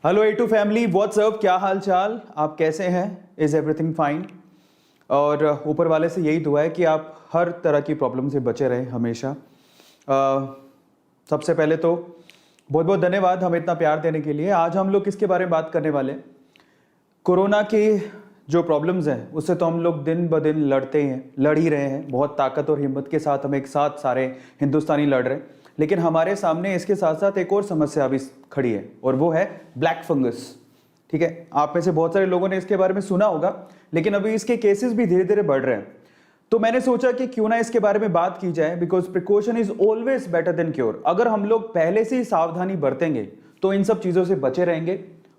Hello A2 family, WhatsApp, क्या हाल चाल, आप कैसे हैं? Is everything fine? और ऊपर वाले से यही दुआ है कि आप हर तरह की प्रॉब्लम से बचे रहें हमेशा। सबसे पहले तो बहुत बहुत धन्यवाद हमें इतना प्यार देने के लिए। आज हम लोग किसके बारे में बात करने वाले हैं? कोरोना की जो प्रॉब्लम्स हैं उससे तो हम लोग दिन ब दिन लड़ ही रहे हैं। बहुत ताकत और हिम्मत के साथ हम एक साथ सारे हिंदुस्तानी लड़ रहे हैं, लेकिन हमारे सामने इसके साथ साथ एक और समस्या भी खड़ी है और वो है ब्लैक फंगस। ठीक है, आप में से बहुत सारे लोगों ने इसके बारे में सुना होगा, लेकिन अभी इसके केसेस भी धीरे धीरे बढ़ रहे हैं। तो मैंने सोचा कि क्यों ना इसके बारे में बात की जाए, because precaution is always better than cure. अगर हम लोग पहले से ही सावधानी बरतेंगे तो इन सब चीजों से बचे रहेंगे।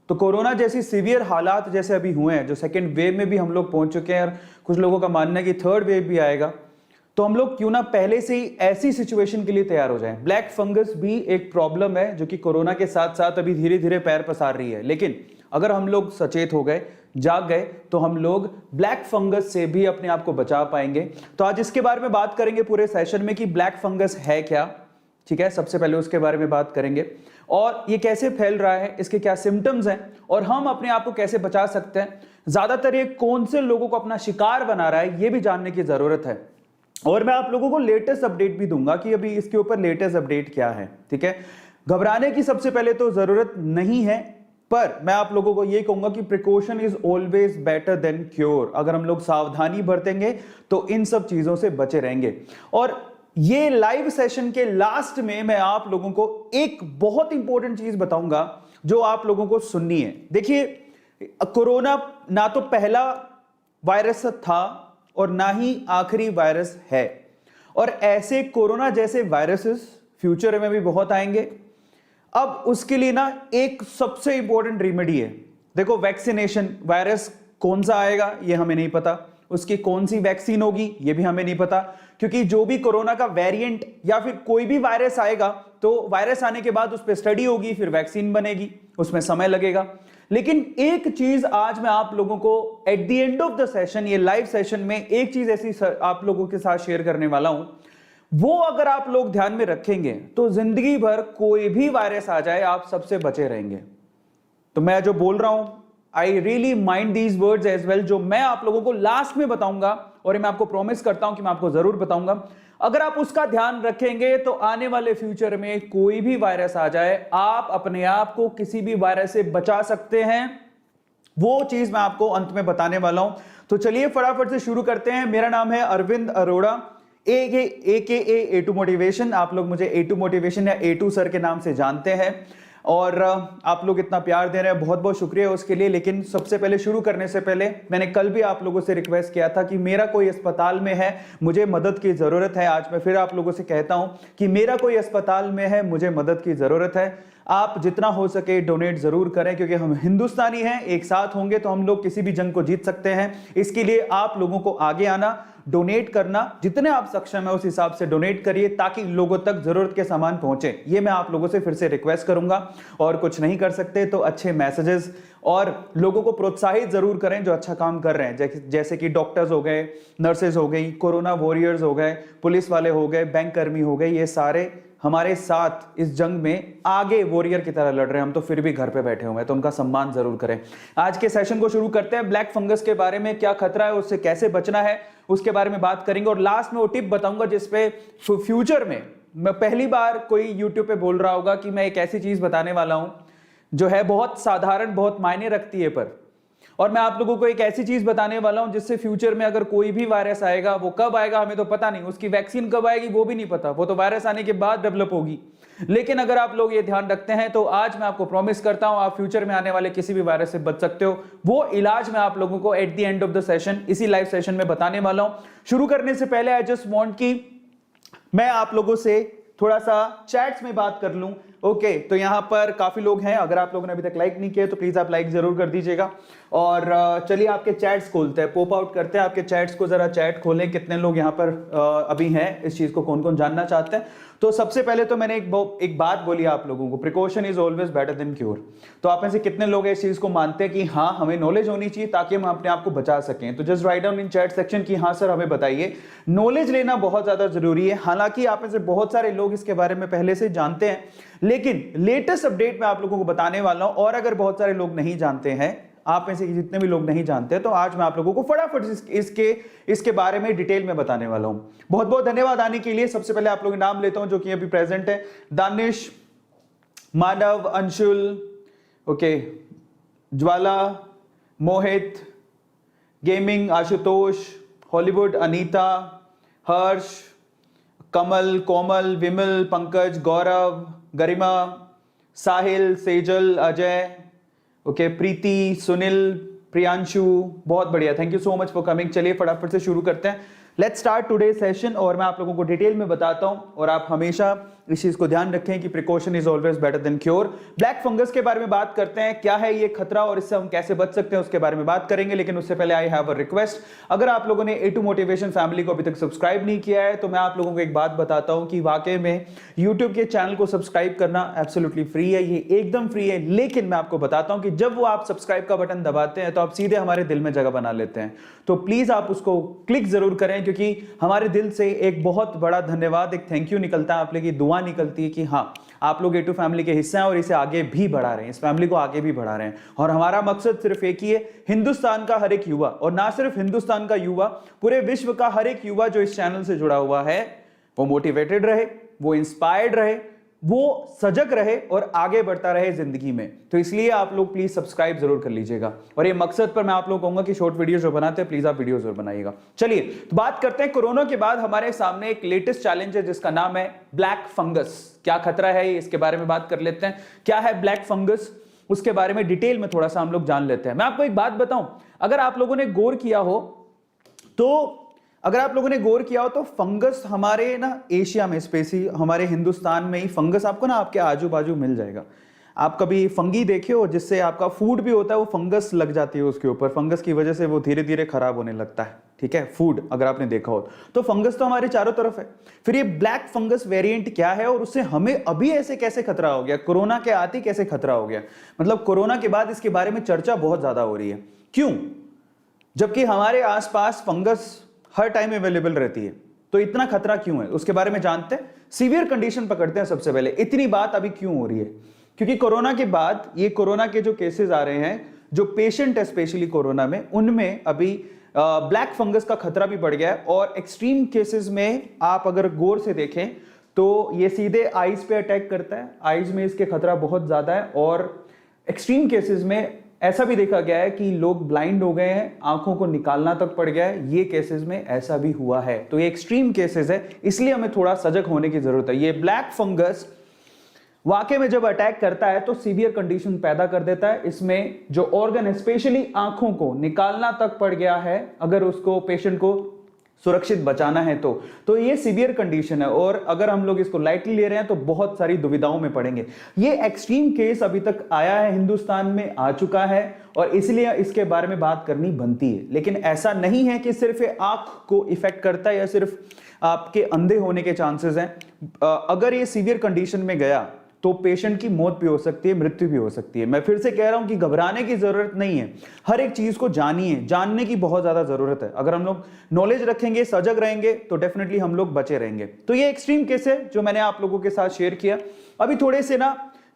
तो कोरोना जैसी सीवियर हालात जैसे अभी हुए हैं, जो सेकेंड वेव में भी हम लोग पहुंच चुके हैं और कुछ लोगों का मानना है कि थर्ड वेव भी आएगा, तो हम लोग क्यों ना पहले से ही ऐसी सिचुएशन के लिए तैयार हो जाएं। ब्लैक फंगस भी एक प्रॉब्लम है जो कि कोरोना के साथ साथ अभी धीरे धीरे पैर पसार रही है, लेकिन अगर हम लोग सचेत हो गए, जाग गए, तो हम लोग ब्लैक फंगस से भी अपने आप को बचा पाएंगे। तो आज इसके बारे में बात करेंगे पूरे सेशन में कि ब्लैक फंगस है क्या। ठीक है, सबसे पहले उसके बारे में बात करेंगे और ये कैसे फैल रहा है, इसके क्या सिम्टम्स हैं और हम अपने आप को कैसे बचा सकते हैं। ज्यादातर ये कौन से लोगों को अपना शिकार बना रहा है, ये भी जानने की जरूरत है। और मैं आप लोगों को लेटेस्ट अपडेट भी दूंगा कि अभी इसके ऊपर लेटेस्ट अपडेट क्या है। ठीक है, घबराने की सबसे पहले तो जरूरत नहीं है, पर मैं आप लोगों को यह कहूंगा कि precaution is always better than cure. अगर हम लोग सावधानी बरतेंगे तो इन सब चीजों से बचे रहेंगे। और ये लाइव सेशन के लास्ट में मैं आप लोगों को एक बहुत इंपॉर्टेंट चीज बताऊंगा जो आप लोगों को सुननी है। देखिए, कोरोना ना तो पहला वायरस था और ना ही आखिरी वायरस है, और ऐसे कोरोना जैसे वायरसेस फ्यूचर में भी बहुत आएंगे। अब उसके लिए ना एक सबसे इंपॉर्टेंट रेमेडी है। देखो, वैक्सीनेशन। वायरस कौन सा आएगा ये हमें नहीं पता, उसकी कौन सी वैक्सीन होगी ये भी हमें नहीं पता, क्योंकि जो भी कोरोना का वेरिएंट या फिर कोई भी वायरस आएगा तो वायरस आने के बाद उस पर स्टडी होगी, फिर वैक्सीन बनेगी, उसमें समय लगेगा। लेकिन एक चीज आज मैं आप लोगों को at the end of the session, ये लाइव सेशन में एक चीज ऐसी आप लोगों के साथ शेयर करने वाला हूं, वो अगर आप लोग ध्यान में रखेंगे तो जिंदगी भर कोई भी वायरस आ जाए आप सबसे बचे रहेंगे। तो मैं जो बोल रहा हूं, I really mind these words as well, जो मैं आप लोगों को लास्ट में बताऊंगा और मैं आपको प्रॉमिस करता हूं कि मैं आपको जरूर बताऊंगा। अगर आप उसका ध्यान रखेंगे तो आने वाले फ्यूचर में कोई भी वायरस आ जाए, आप अपने आप को किसी भी वायरस से बचा सकते हैं। वो चीज मैं आपको अंत में बताने वाला हूं। तो चलिए फटाफट से शुरू करते हैं। मेरा नाम है अरविंद अरोड़ा, ए टू मोटिवेशन। आप लोग मुझे A2 मोटिवेशन या A2 सर के नाम से जानते हैं, और आप लोग इतना प्यार दे रहे हैं, बहुत बहुत शुक्रिया उसके लिए। लेकिन सबसे पहले शुरू करने से पहले मैंने कल भी आप लोगों से रिक्वेस्ट किया था कि मेरा कोई अस्पताल में है, मुझे मदद की जरूरत है। आज मैं फिर आप लोगों से कहता हूं कि मेरा कोई अस्पताल में है, मुझे मदद की जरूरत है। आप जितना हो सके डोनेट जरूर करें, क्योंकि हम हिंदुस्तानी हैं, एक साथ होंगे तो हम लोग किसी भी जंग को जीत सकते हैं। इसके लिए आप लोगों को आगे आना, डोनेट करना, जितने आप सक्षम है उस हिसाब से डोनेट करिए ताकि लोगों तक जरूरत के सामान पहुंचे। ये मैं आप लोगों से फिर से रिक्वेस्ट करूंगा। और कुछ नहीं कर सकते तो अच्छे मैसेजेस और लोगों को प्रोत्साहित जरूर करें जो अच्छा काम कर रहे हैं, जैसे कि डॉक्टर्स हो गए, नर्सेज हो गई, कोरोना वॉरियर्स हो गए, पुलिस वाले हो गए, बैंक कर्मी हो गए। ये सारे हमारे साथ इस जंग में आगे वॉरियर की तरह लड़ रहे हैं। हम तो फिर भी घर पे बैठे हुए हैं, तो उनका सम्मान जरूर करें। आज के सेशन को शुरू करते हैं। ब्लैक फंगस के बारे में, क्या खतरा है, उससे कैसे बचना है, उसके बारे में बात करेंगे। और लास्ट में वो टिप बताऊंगा जिसपे फ्यूचर में मैं पहली बार कोई यूट्यूब पे बोल रहा होगा कि मैं एक ऐसी चीज बताने वाला हूं जो है बहुत साधारण, बहुत मायने रखती है, पर और मैं आप लोगों को एक ऐसी चीज बताने वाला हूं जिससे फ्यूचर में अगर कोई भी वायरस आएगा, वो कब आएगा हमें तो पता नहीं, उसकी वैक्सीन कब आएगी वो भी नहीं पता, वो तो वायरस आने के बाद डेवलप होगी। लेकिन अगर आप लोग ये ध्यान रखते हैं तो आज मैं आपको प्रॉमिस करता हूं आप फ्यूचर में आने वाले किसी भी वायरस से बच सकते हो। वो इलाज मैं आप लोगों को at the end of the session, इसी लाइव सेशन में बताने वाला हूं। शुरू करने से पहले आई जस्ट वांट कि मैं आप लोगों से थोड़ा सा चैट्स में बात कर लूं। ओके, तो यहां पर काफी लोग हैं। अगर आप लोगों ने अभी तक लाइक नहीं किया तो प्लीज आप लाइक जरूर कर दीजिएगा। और चलिए आपके चैट्स खोलते हैं, पोप आउट करते हैं आपके चैट्स को, जरा चैट खोलें कितने लोग यहाँ पर अभी हैं, इस चीज को कौन कौन जानना चाहते हैं। तो सबसे पहले तो मैंने एक बात बोली आप लोगों को, precaution is always better than cure. तो आप में से कितने लोग इस चीज को मानते हैं कि हाँ हमें नॉलेज होनी चाहिए ताकि हम अपने आप को बचा सकें? तो just write down in chat section कि हाँ सर हमें बताइए। नॉलेज लेना बहुत ज्यादा जरूरी है, हालांकि आप में से बहुत सारे लोग इसके बारे में पहले से जानते हैं, लेकिन लेटेस्ट अपडेट मैं आप लोगों को बताने वाला हूं। और अगर बहुत सारे लोग नहीं जानते हैं, आप में से जितने भी लोग नहीं जानते, तो आज मैं आप लोगों को फटाफट इसके बारे में डिटेल में बताने वाला हूं। बहुत बहुत धन्यवाद आने के लिए। सबसे पहले आप लोगों के नाम लेता हूं जो कि अभी प्रेजेंट है। दानिश, मानव, अंशुल, ओके, ज्वाला, मोहित, गेमिंग, आशुतोष, हॉलीवुड, अनीता, हर्ष, कमल, कोमल, विमल, पंकज, गौरव, गरिमा, साहिल, सेजल, अजय, ओके, प्रीति, सुनील, प्रियांशु, बहुत बढ़िया, thank you so much for coming. चलिए फटाफट से शुरू करते हैं। Let's start today session. और मैं आप लोगों को डिटेल में बताता हूं, और आप हमेशा इस चीज को ध्यान रखें कि precaution is always better than cure. Black fungus के बारे में बात करते हैं, क्या है ये खतरा और इससे हम कैसे बच सकते हैं उसके बारे में बात करेंगे। लेकिन उससे पहले आई हैव अ रिक्वेस्ट, अगर आप लोगों ने A2 मोटिवेशन फैमिली को अभी तक सब्सक्राइब नहीं किया है तो मैं आप लोगों को एक बात बताता हूं कि वाकई में यूट्यूब के चैनल को सब्सक्राइब करना एब्सोल्युटली फ्री है, ये एकदम फ्री है। लेकिन मैं आपको बताता हूं कि जब वो आप सब्सक्राइब का बटन दबाते हैं तो आप सीधे हमारे दिल में जगह बना लेते हैं। तो प्लीज आप उसको क्लिक जरूर करें, क्योंकि हमारे दिल से एक बहुत बड़ा धन्यवाद, एक थैंक यू निकलता है, आप लोगों की दुआ निकलती है कि हाँ आप लोग A2 फैमिली के हिस्से हैं और इसे आगे भी बढ़ा रहे हैं, इस फैमिली को आगे भी बढ़ा रहे हैं। और हमारा मकसद सिर्फ एक ही है, हिंदुस्तान का हर एक युवा, और ना सिर्फ हिंदुस्तान का युवा, पूरे विश्व का हर एक युवा जो इस चैनल से जुड़ा हुआ है वो मोटिवेटेड रहे, वो इंस्पायर्ड रहे, वो सजग रहे और आगे बढ़ता रहे जिंदगी में। तो इसलिए आप लोग प्लीज सब्सक्राइब जरूर कर लीजिएगा। और ये मकसद पर मैं आप लोग कहूंगा कि शॉर्ट वीडियो जो बनाते हैं प्लीज आप वीडियो जरूर बनाइएगा। चलिए तो बात करते हैं, कोरोना के बाद हमारे सामने एक लेटेस्ट चैलेंज है जिसका नाम है ब्लैक फंगस। क्या खतरा है इसके बारे में बात कर लेते हैं। क्या है ब्लैक फंगस, उसके बारे में डिटेल में थोड़ा सा हम लोग जान लेते हैं। मैं आपको एक बात बताऊं, अगर आप लोगों ने गौर किया हो तो फंगस हमारे ना एशिया में, स्पेशली हमारे हिंदुस्तान में ही फंगस आपको ना आपके आजू बाजू मिल जाएगा। आप कभी फंगी देखे हो जिससे आपका फूड भी होता है, वो फंगस लग जाती है उसके ऊपर, फंगस की वजह से वो धीरे धीरे खराब होने लगता है। ठीक है, फूड अगर आपने देखा हो तो फंगस तो हमारे चारों तरफ है। फिर ये ब्लैक फंगस वेरिएंट क्या है और उससे हमें अभी ऐसे कैसे खतरा हो गया, कोरोना के आते कैसे खतरा हो गया, मतलब कोरोना के बाद इसके बारे में चर्चा बहुत ज्यादा हो रही है। क्यों? जबकि हमारे आसपास फंगस हर टाइम अवेलेबल रहती है, तो इतना खतरा क्यों है उसके बारे में जानते हैं। सीवियर कंडीशन पकड़ते हैं सबसे पहले। इतनी बात अभी क्यों हो रही है? क्योंकि कोरोना के बाद ये कोरोना के जो केसेस आ रहे हैं, जो पेशेंट है स्पेशली कोरोना में, उनमें अभी ब्लैक फंगस का खतरा भी बढ़ गया है। और एक्सट्रीम केसेस में आप अगर गौर से देखें तो ये सीधे आईज पे अटैक करता है, आईज में इसके खतरा बहुत ज्यादा है। और एक्सट्रीम केसेस में ऐसा भी देखा गया है कि लोग ब्लाइंड हो गए हैं, आंखों को निकालना तक पड़ गया है, ये केसेस में ऐसा भी हुआ है। तो ये एक्सट्रीम केसेस है, इसलिए हमें थोड़ा सजग होने की जरूरत है। ये ब्लैक फंगस वाकई में जब अटैक करता है तो सीवियर कंडीशन पैदा कर देता है। इसमें जो ऑर्गन है, स्पेशली आंखों को निकालना तक पड़ गया है, अगर उसको पेशेंट को सुरक्षित बचाना है तो ये सीवियर कंडीशन है। और अगर हम लोग इसको लाइटली ले रहे हैं तो बहुत सारी दुविधाओं में पड़ेंगे। ये एक्सट्रीम केस अभी तक आया है, हिंदुस्तान में आ चुका है, और इसलिए इसके बारे में बात करनी बनती है। लेकिन ऐसा नहीं है कि सिर्फ आंख को इफेक्ट करता है या सिर्फ आपके अंधे होने के चांसेस हैं। अगर ये सीवियर कंडीशन में गया तो पेशेंट की मौत भी हो सकती है, मृत्यु भी हो सकती है। मैं फिर से कह रहा हूं कि घबराने की जरूरत नहीं है, हर एक चीज को जानिए, जानने की बहुत ज्यादा जरूरत है। अगर हम लोग नॉलेज रखेंगे, सजग रहेंगे, तो डेफिनेटली हम लोग बचे रहेंगे। तो ये एक्सट्रीम केस है जो मैंने आप लोगों के साथ शेयर किया। अभी थोड़े से ना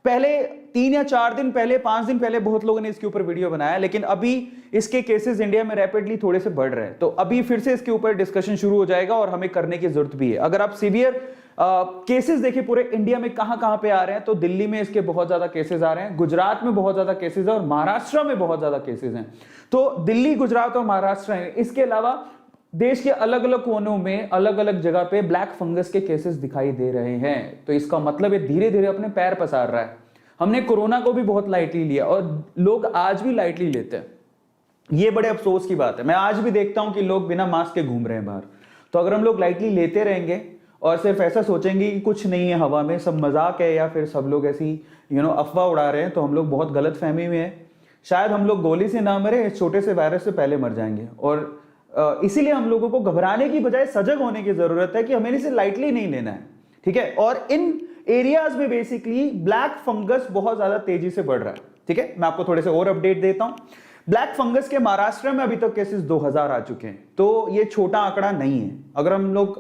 पहले 3 या 4 दिन पहले, 5 दिन पहले बहुत लोगों ने इसके ऊपर वीडियो बनाया, लेकिन अभी इसके केसेस इंडिया में रैपिडली थोड़े से बढ़ रहे हैं। तो अभी फिर से इसके ऊपर डिस्कशन शुरू हो जाएगा और हमें करने की जरूरत भी है। अगर आप सीवियर केसेस देखिए पूरे इंडिया में कहां पे आ रहे हैं, तो दिल्ली में इसके बहुत ज्यादा केसेस आ रहे हैं, गुजरात में बहुत ज्यादा केसेस है, और महाराष्ट्र में बहुत ज्यादा केसेस हैं। तो दिल्ली, गुजरात और महाराष्ट्र है। इसके अलावा देश के अलग अलग कोनों में, अलग अलग जगह पे ब्लैक फंगस के केसेस दिखाई दे रहे हैं। तो इसका मतलब ये धीरे धीरे अपने पैर पसार रहा है। हमने कोरोना को भी बहुत लाइटली लिया और लोग आज भी लाइटली लेते हैं। ये बड़े अफसोस की बात है। मैं आज भी देखता हूं कि लोग बिना मास्क के घूम रहे हैं बाहर। तो अगर हम लोग लाइटली लेते रहेंगे और सिर्फ ऐसा सोचेंगे कि कुछ नहीं है, हवा में सब मजाक है, या फिर सब लोग ऐसी अफवाह उड़ा रहे हैं, तो हम लोग बहुत गलत फहमी में है। शायद हम लोग गोली से ना मरे, इस छोटे से वायरस से पहले मर जाएंगे। और इसीलिए हम लोगों को घबराने की बजाय सजग होने की जरूरत है कि हमें इसे लाइटली नहीं लेना है, ठीक है। और इन एरियाज में बेसिकली ब्लैक फंगस बहुत ज्यादा तेजी से बढ़ रहा है, ठीक है। मैं आपको थोड़े से और अपडेट देता हूं। ब्लैक फंगस के महाराष्ट्र में अभी तक केसेस 2000 आ चुके हैं, तो ये छोटा आंकड़ा नहीं है।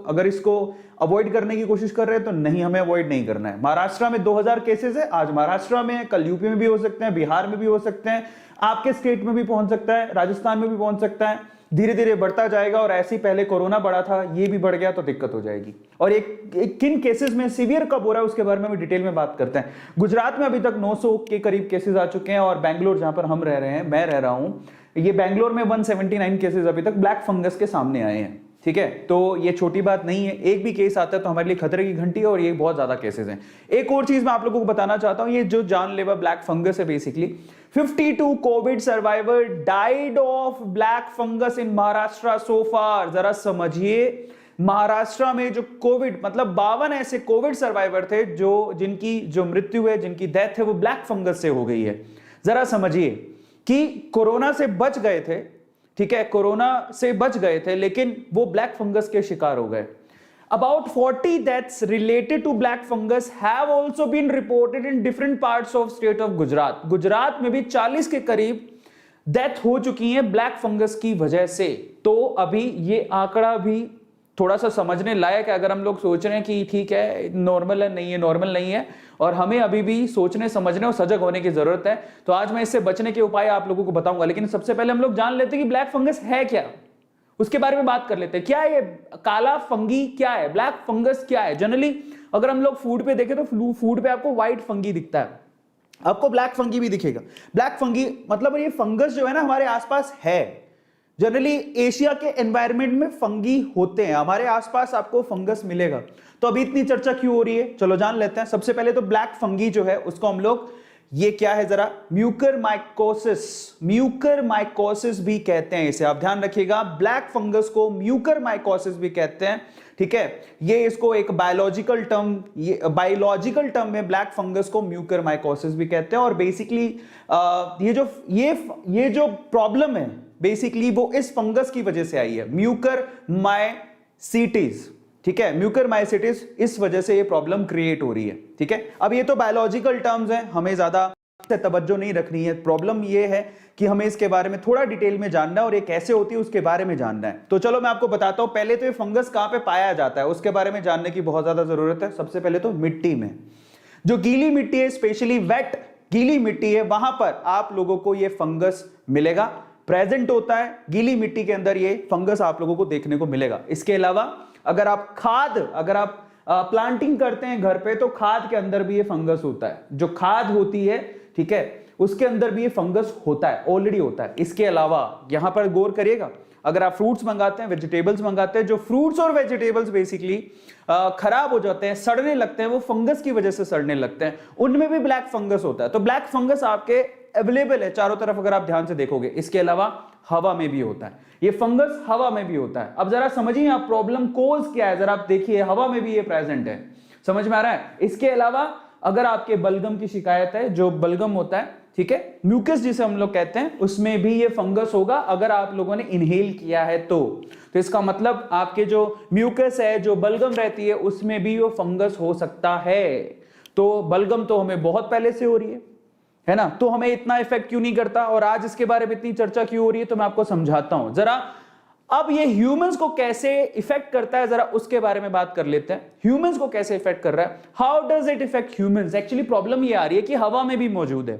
अगर इसको अवॉइड करने की कोशिश कर रहे हैं तो नहीं, हमें अवॉइड नहीं करना है। महाराष्ट्र में 2000 केसेस है, आज महाराष्ट्र में, कल यूपी में भी हो सकते हैं, बिहार में भी हो सकते हैं, आपके स्टेट में भी पहुंच सकता है, राजस्थान में भी पहुंच सकता है। धीरे धीरे बढ़ता जाएगा और ऐसे ही पहले कोरोना बढ़ा था, ये भी बढ़ गया तो दिक्कत हो जाएगी। और एक किन केसेस में सीवियर कब हो रहा है उसके बारे में भी डिटेल में बात करते हैं। गुजरात में अभी तक 900 के करीब केसेस आ चुके हैं और बैंगलोर जहां पर हम रह रहे हैं, मैं रह रहा हूं, ये बैंगलोर में 179 केसेस अभी तक ब्लैक फंगस के सामने आए हैं, ठीक है। तो ये छोटी बात नहीं है, एक भी केस आता है तो हमारे लिए खतरे की घंटी है और ये बहुत ज्यादा केसेस हैं। एक और चीज मैं आप लोगों को बताना चाहता हूं, ये जो जानलेवा ब्लैक फंगस है, basically 52 Covid survivor died of black fungus in Maharashtra so far. जरा समझिए, महाराष्ट्र में जो कोविड, मतलब 52 ऐसे कोविड सर्वाइवर थे जिनकी जो मृत्यु है, जिनकी डेथ है, वो ब्लैक फंगस से हो गई है। जरा समझिए कि कोरोना से बच गए थे, ठीक है, कोरोना से बच गए थे, लेकिन वो ब्लैक फंगस के शिकार हो गए। About 40 deaths related to black fungus have also been reported in different parts of state of Gujarat. Gujarat में भी 40 के करीब डेथ हो चुकी है ब्लैक फंगस की वजह से। तो अभी ये आंकड़ा भी थोड़ा सा समझने लायक है। अगर हम लोग सोच रहे हैं कि ठीक है, नॉर्मल है, नहीं है, नॉर्मल नहीं है, और हमें अभी भी सोचने समझने और सजग होने की जरूरत है, तो आज मैं इससे बचने के उपाय आप लोगों को बताऊंगा। लेकिन सबसे पहले हम लोग जान लेते हैं कि ब्लैक फंगस है क्या, उसके बारे में बात कर लेते हैं। क्या है ये काला फंगी, क्या है ब्लैक फंगस, क्या है? जनरली अगर हम लोग फूड पे देखें तो फूड पे आपको व्हाइट फंगी दिखता है, आपको ब्लैक फंगी भी दिखेगा। ब्लैक फंगी मतलब ये फंगस जो है ना हमारे आसपास है। जनरली एशिया के एनवायरनमेंट में फंगी होते हैं, हमारे आसपास आपको फंगस मिलेगा। तो अभी इतनी चर्चा क्यों हो रही है, चलो जान लेते हैं। सबसे पहले तो ब्लैक फंगी जो है उसको हम लोग, ये क्या है जरा, म्यूकरमाइकोसिस, म्यूकरमाइकोसिस भी कहते हैं इसे, आप ध्यान रखिएगा। ब्लैक फंगस को म्यूकरमाइकोसिस भी कहते हैं, ठीक है। ये इसको एक बायोलॉजिकल टर्म में ब्लैक फंगस को म्यूकरमाइकोसिस भी कहते हैं। और बेसिकली ये जो प्रॉब्लम है बेसिकली वो इस फंगस की वजह से आई है, म्यूकरमाइसीटिस, ठीक है। म्यूकरमाइसीटिस, इस वजह से ये प्रॉब्लम क्रिएट हो रही है, ठीक है। अब ये तो बायोलॉजिकल टर्म्स हैं, हमें ज्यादा तवज्जो नहीं रखनी है। प्रॉब्लम ये है कि हमें इसके बारे में थोड़ा डिटेल में जानना है और ये कैसे होती है उसके बारे में जानना है। तो चलो मैं आपको बताता हूं। पहले तो ये फंगस कहां पे पाया जाता है उसके बारे में जानने की बहुत ज्यादा जरूरत है। सबसे पहले तो मिट्टी में, जो गीली मिट्टी है, स्पेशली वेट गीली मिट्टी है, वहां पर आप लोगों को ये फंगस मिलेगा, प्रेजेंट होता है। गीली मिट्टी के अंदर ये फंगस आप लोगों को देखने को मिलेगा। इसके अलावा अगर आप प्लांटिंग करते हैं घर पे, तो खाद के अंदर भी ये फंगस होता है। जो खाद होती है, ठीक है, उसके अंदर भी ये फंगस होता है, ऑलरेडी होता है। इसके अलावा यहां पर गौर करिएगा, अगर आप फ्रूट्स मंगाते हैं, वेजिटेबल्स मंगाते हैं, जो फ्रूट्स और वेजिटेबल्स बेसिकली खराब हो जाते हैं, सड़ने लगते हैं, वो फंगस की वजह से सड़ने लगते हैं, उनमें भी ब्लैक फंगस होता है। तो ब्लैक फंगस आपके अवेलेबल है चारों तरफ, अगर आप ध्यान से देखोगे। इसके अलावा हवा में भी होता है, ये फंगस हवा में भी होता है। अब जरा समझिए आप प्रॉब्लम कोज क्या है, जरा आप देखिए, हवा में भी ये प्रेजेंट है, समझ में आ रहा है। इसके अलावा अगर आपके बलगम की शिकायत है, जो बलगम होता है, ठीक है, म्यूकस जिसे हम लोग कहते हैं, उसमें भी ये फंगस होगा अगर आप लोगों ने इनहेल किया है तो इसका मतलब आपके जो म्यूकस है, जो बलगम रहती है, उसमें भी वो फंगस हो सकता है। तो बलगम तो हमें बहुत पहले से हो रही है ना, तो हमें इतना इफेक्ट क्यों नहीं करता, और आज इसके बारे में इतनी चर्चा क्यों हो रही है, तो मैं आपको समझाता हूं जरा। अब ये ह्यूमंस को कैसे इफेक्ट करता है, जरा उसके बारे में बात कर लेते हैं। ह्यूमंस को कैसे इफेक्ट कर रहा है, how does it effect humans. Actually problem ये आ रही है कि हवा में भी मौजूद है,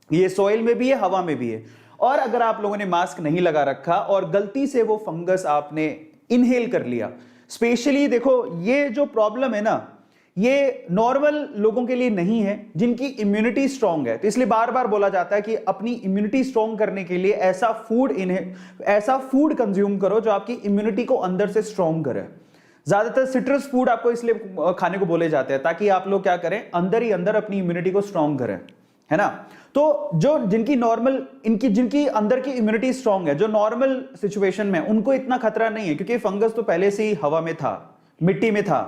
ये सॉइल में भी है, हवा में भी है। और अगर आप लोगों ने मास्क नहीं लगा रखा और गलती से वो फंगस आपने इनहेल कर लिया, स्पेशली देखो ये जो प्रॉब्लम है ना, ये नॉर्मल लोगों के लिए नहीं है जिनकी इम्यूनिटी स्ट्रांग है। तो इसलिए बार बार बोला जाता है कि अपनी इम्यूनिटी स्ट्रांग करने के लिए ऐसा फूड कंज्यूम करो जो आपकी इम्यूनिटी को अंदर से स्ट्रांग करे। ज्यादातर सिट्रस फूड आपको इसलिए खाने को बोले जाते हैं ताकि आप लोग क्या करें, अंदर ही अंदर अपनी इम्यूनिटी को स्ट्रांग करें, है ना। तो जो जिनकी अंदर की इम्यूनिटी स्ट्रांग है, जो नॉर्मल सिचुएशन में, उनको इतना खतरा नहीं है, क्योंकि फंगस तो पहले से ही हवा में था, मिट्टी में था।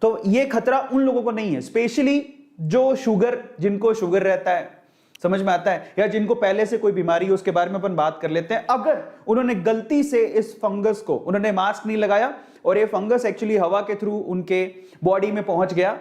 तो ये खतरा उन लोगों को नहीं है, स्पेशली जिनको शुगर रहता है, समझ में आता है? या जिनको पहले से कोई बीमारी है उसके बारे में अपन बात कर लेते हैं। अगर उन्होंने गलती से इस फंगस को, उन्होंने मास्क नहीं लगाया और ये फंगस एक्चुअली हवा के थ्रू उनके बॉडी में पहुंच गया,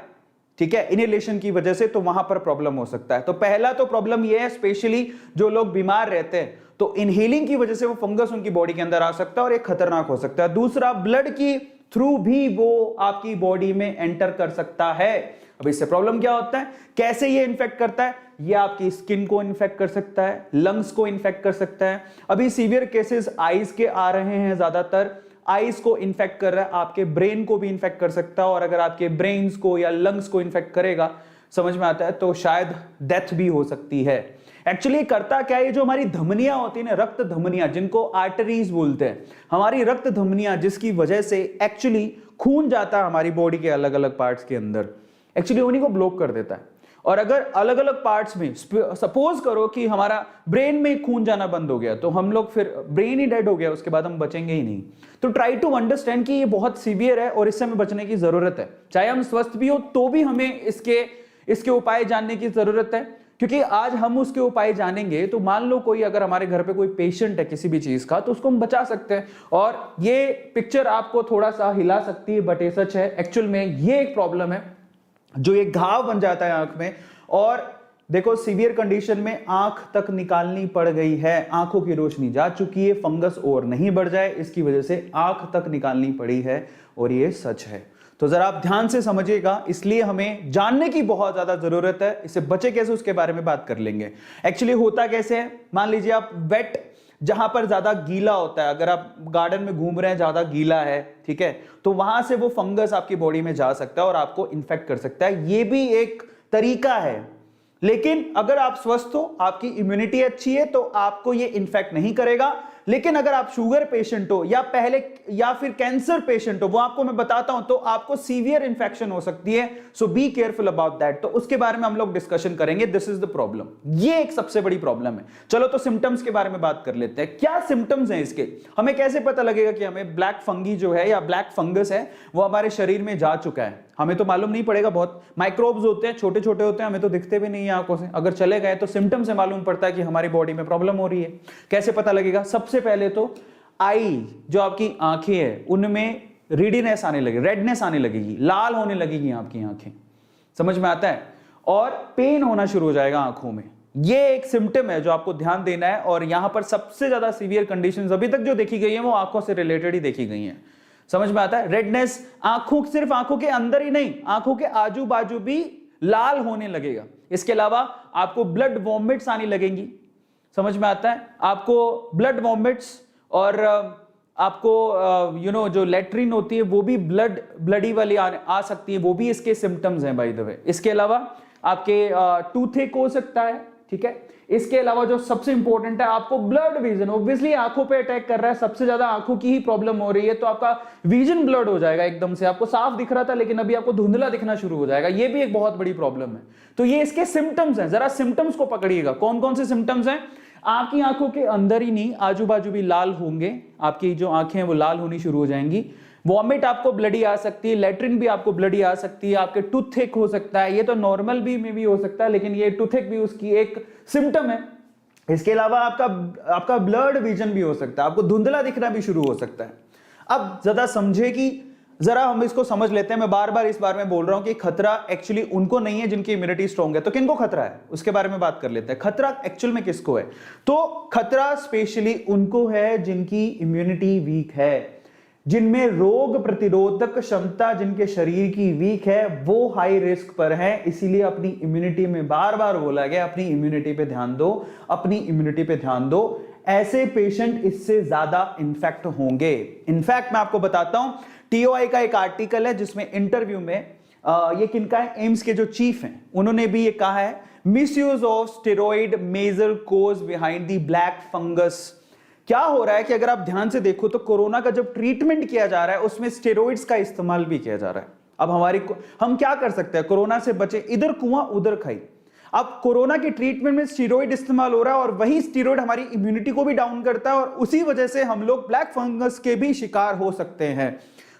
ठीक है, इनहेलेशन की वजह से, तो वहां पर प्रॉब्लम हो सकता है। तो पहला तो प्रॉब्लम ये है, स्पेशली जो लोग बीमार रहते हैं तो इनहेलिंग की वजह से वो फंगस उनकी बॉडी के अंदर आ सकता है और ये खतरनाक हो सकता है। दूसरा, ब्लड की थ्रू भी वो आपकी बॉडी में एंटर कर सकता है। अब इससे प्रॉब्लम क्या होता है, कैसे ये इन्फेक्ट करता है? ये आपकी स्किन को इन्फेक्ट कर सकता है, लंग्स को इन्फेक्ट कर सकता है। अभी सीवियर केसेस आईज के आ रहे हैं, ज्यादातर आईज को इन्फेक्ट कर रहा है, आपके ब्रेन को भी इन्फेक्ट कर सकता है, और अगर आपके ब्रेन्स को या लंग्स को इन्फेक्ट करेगा, समझ में आता है, तो शायद डेथ भी हो सकती है। एक्चुअली करता क्या है, जो हमारी धमनियां होती है ना, रक्त धमनियां, जिनको आर्टरीज बोलते हैं, हमारी रक्त धमनियां, जिसकी वजह से एक्चुअली खून जाता है हमारी बॉडी के अलग अलग पार्ट्स के अंदर, एक्चुअली उन्हीं को ब्लॉक कर देता है। और अगर अलग अलग पार्ट्स में, सपोज करो कि हमारा ब्रेन में खून जाना बंद हो गया, तो हम लोग फिर ब्रेन ही डेड हो गया, उसके बाद हम बचेंगे ही नहीं। तो ट्राई टू अंडरस्टैंड कि ये बहुत सीवियर है और इससे हमें बचने की जरूरत है। चाहे हम स्वस्थ भी हो तो भी हमें इसके उपाय जानने की जरूरत है, क्योंकि आज हम उसके उपाय जानेंगे तो मान लो कोई, अगर हमारे घर पे कोई पेशेंट है किसी भी चीज का, तो उसको हम बचा सकते हैं। और ये पिक्चर आपको थोड़ा सा हिला सकती है, बट ये सच है। एक्चुअल में ये एक प्रॉब्लम है, जो ये घाव बन जाता है आंख में, और देखो सीवियर कंडीशन में आंख तक निकालनी पड़ गई है, आंखों की रोशनी जा चुकी है, फंगस और नहीं बढ़ जाए इसकी वजह से आंख तक निकालनी पड़ी है, और ये सच है। तो जरा आप ध्यान से समझिएगा, इसलिए हमें जानने की बहुत ज्यादा जरूरत है। इससे बचे कैसे उसके बारे में बात कर लेंगे। एक्चुअली होता कैसे है, मान लीजिए आप वेट, जहां पर ज्यादा गीला होता है, अगर आप गार्डन में घूम रहे हैं, ज्यादा गीला है, ठीक है, तो वहां से वो फंगस आपकी बॉडी में जा सकता है और आपको इन्फेक्ट कर सकता है। ये भी एक तरीका है, लेकिन अगर आप स्वस्थ हो, आपकी इम्यूनिटी अच्छी है, तो आपको ये इन्फेक्ट नहीं करेगा। लेकिन अगर आप शुगर पेशेंट हो या फिर कैंसर पेशेंट हो, वो आपको मैं बताता हूं, तो आपको सीवियर इंफेक्शन हो सकती है। सो बी केयरफुल अबाउट दैट। तो उसके बारे में हम लोग डिस्कशन करेंगे। दिस इज द प्रॉब्लम, ये एक सबसे बड़ी प्रॉब्लम है। चलो तो सिम्टम्स के बारे में बात कर लेते हैं। क्या सिम्टम्स हैं इसके, हमें कैसे पता लगेगा कि हमें ब्लैक फंगी जो है या ब्लैक फंगस है वो हमारे शरीर में जा चुका है? हमें तो मालूम नहीं पड़ेगा, बहुत माइक्रोब्स होते हैं, छोटे छोटे होते हैं, हमें तो दिखते भी नहीं है आंखों से। अगर चले गए तो सिम्टम से मालूम पड़ता है कि हमारी बॉडी में प्रॉब्लम हो रही है। कैसे पता लगेगा? सबसे पहले तो आई, जो आपकी आंखें हैं, उनमें रीडीनेस आने लगेगी, रेडनेस आने लगेगी, लाल होने लगेगी आपकी आंखें, समझ में आता है, और पेन होना शुरू हो जाएगा आंखों में। ये एक सिम्टम है जो आपको ध्यान देना है। और यहां पर सबसे ज्यादा सीवियर कंडीशंस अभी तक जो देखी गई है वो आंखों से रिलेटेड ही देखी गई हैं, समझ में आता है। रेडनेस आंखों, सिर्फ आंखों के अंदर ही नहीं, आंखों के आजू बाजू भी लाल होने लगेगा। इसके अलावा आपको ब्लड वॉमिट्स आने लगेंगी, समझ में आता है, आपको ब्लड वॉमिट्स, और आपको जो लेट्रिन होती है वो भी ब्लडी वाली आ सकती है, वो भी इसके सिम्टम्स हैं बाय द वे। इसके अलावा आपके टूथेक हो सकता है, ठीक है। इसके अलावा जो सबसे इंपॉर्टेंट है, आपको ब्लड विजन, ऑब्वियसली आंखों पे अटैक कर रहा है, सबसे ज्यादा आंखों की ही प्रॉब्लम हो रही है, तो आपका विजन ब्लड हो जाएगा एकदम से। आपको साफ दिख रहा था लेकिन अभी आपको धुंधला दिखना शुरू हो जाएगा, ये भी एक बहुत बड़ी प्रॉब्लम है। तो ये इसके सिम्टम्स हैं, जरा सिम्टम्स को पकड़िएगा। कौन कौन से सिम्टम्स हैं? आपकी आंखों के अंदर ही नहीं, आजू बाजू भी लाल होंगे, आपकी जो आंखें हैं वो लाल होनी शुरू हो जाएंगी। वॉमिट आपको ब्लडी आ सकती है, लेट्रिन भी आपको ब्लडी आ सकती है, आपके टूथेक हो सकता है, ये तो नॉर्मल भी में भी हो सकता है, लेकिन ये टूथेक भी उसकी एक सिम्टम है। इसके अलावा आपका ब्लड विजन भी हो सकता है, आपको धुंधला दिखना भी शुरू हो सकता है। अब ज्यादा समझे कि जरा हम इसको समझ लेते हैं। मैं बार बार इस बारे में बोल रहा हूं कि खतरा एक्चुअली उनको नहीं है जिनकी इम्यूनिटी स्ट्रांग है। तो किनको खतरा है उसके बारे में बात कर लेते हैं। खतरा एक्चुअल में किसको है? तो खतरा स्पेशली उनको है जिनकी इम्यूनिटी वीक है, जिनमें रोग प्रतिरोधक क्षमता जिनके शरीर की वीक है, वो हाई रिस्क पर है। इसीलिए अपनी इम्यूनिटी में बार बार बोला गया, अपनी इम्यूनिटी पे ध्यान दो, अपनी इम्यूनिटी पे ध्यान दो। ऐसे पेशेंट इससे ज्यादा इन्फेक्ट होंगे। इनफैक्ट मैं आपको बताता हूं, टीओआई का एक आर्टिकल है जिसमें इंटरव्यू में ये किनका है, एम्स के जो चीफ हैं, उन्होंने भी ये कहा है, misuse of steroid major cause behind the black fungus. क्या हो रहा है कि अगर आप ध्यान से देखो तो कोरोना का जब ट्रीटमेंट किया जा रहा है उसमें स्टेरॉइड्स का इस्तेमाल भी किया जा रहा है। अब हम क्या कर सकते हैं, कोरोना से बचे, इधर कुआं उधर खाई। अब कोरोना के ट्रीटमेंट में स्टेरॉइड इस्तेमाल हो रहा है और वही स्टेरॉइड हमारी इम्यूनिटी को भी डाउन करता है और उसी वजह से हम लोग ब्लैक फंगस के भी शिकार हो सकते हैं।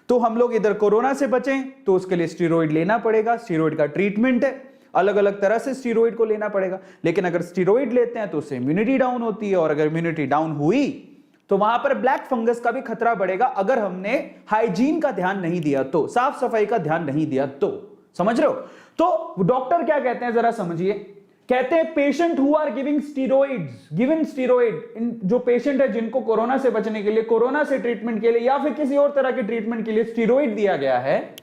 तो हम लोग इधर कोरोना से बचें तो उसके लिए स्टेरॉइड लेना पड़ेगा, स्टेरॉइड का ट्रीटमेंट है। अलग अलग तरह से स्टीरॉइड को लेना पड़ेगा। लेकिन अगर स्टीरॉइड लेते हैं तो उससे इम्यूनिटी डाउन होती है, और अगर इम्यूनिटी डाउन हुई तो वहां पर ब्लैक फंगस का भी खतरा बढ़ेगा, अगर हमने हाइजीन का ध्यान नहीं दिया तो, साफ सफाई का ध्यान नहीं दिया तो। समझ रहे हो? तो डॉक्टर क्या कहते हैं जरा समझिए। कहते हैं patient who are giving steroids, given steroid, जो पेशेंट है जिनको कोरोना से बचने के लिए, कोरोना से ट्रीटमेंट के लिए या फिर किसी और तरह के ट्रीटमेंट के लिए स्टीरॉइड दिया गया है,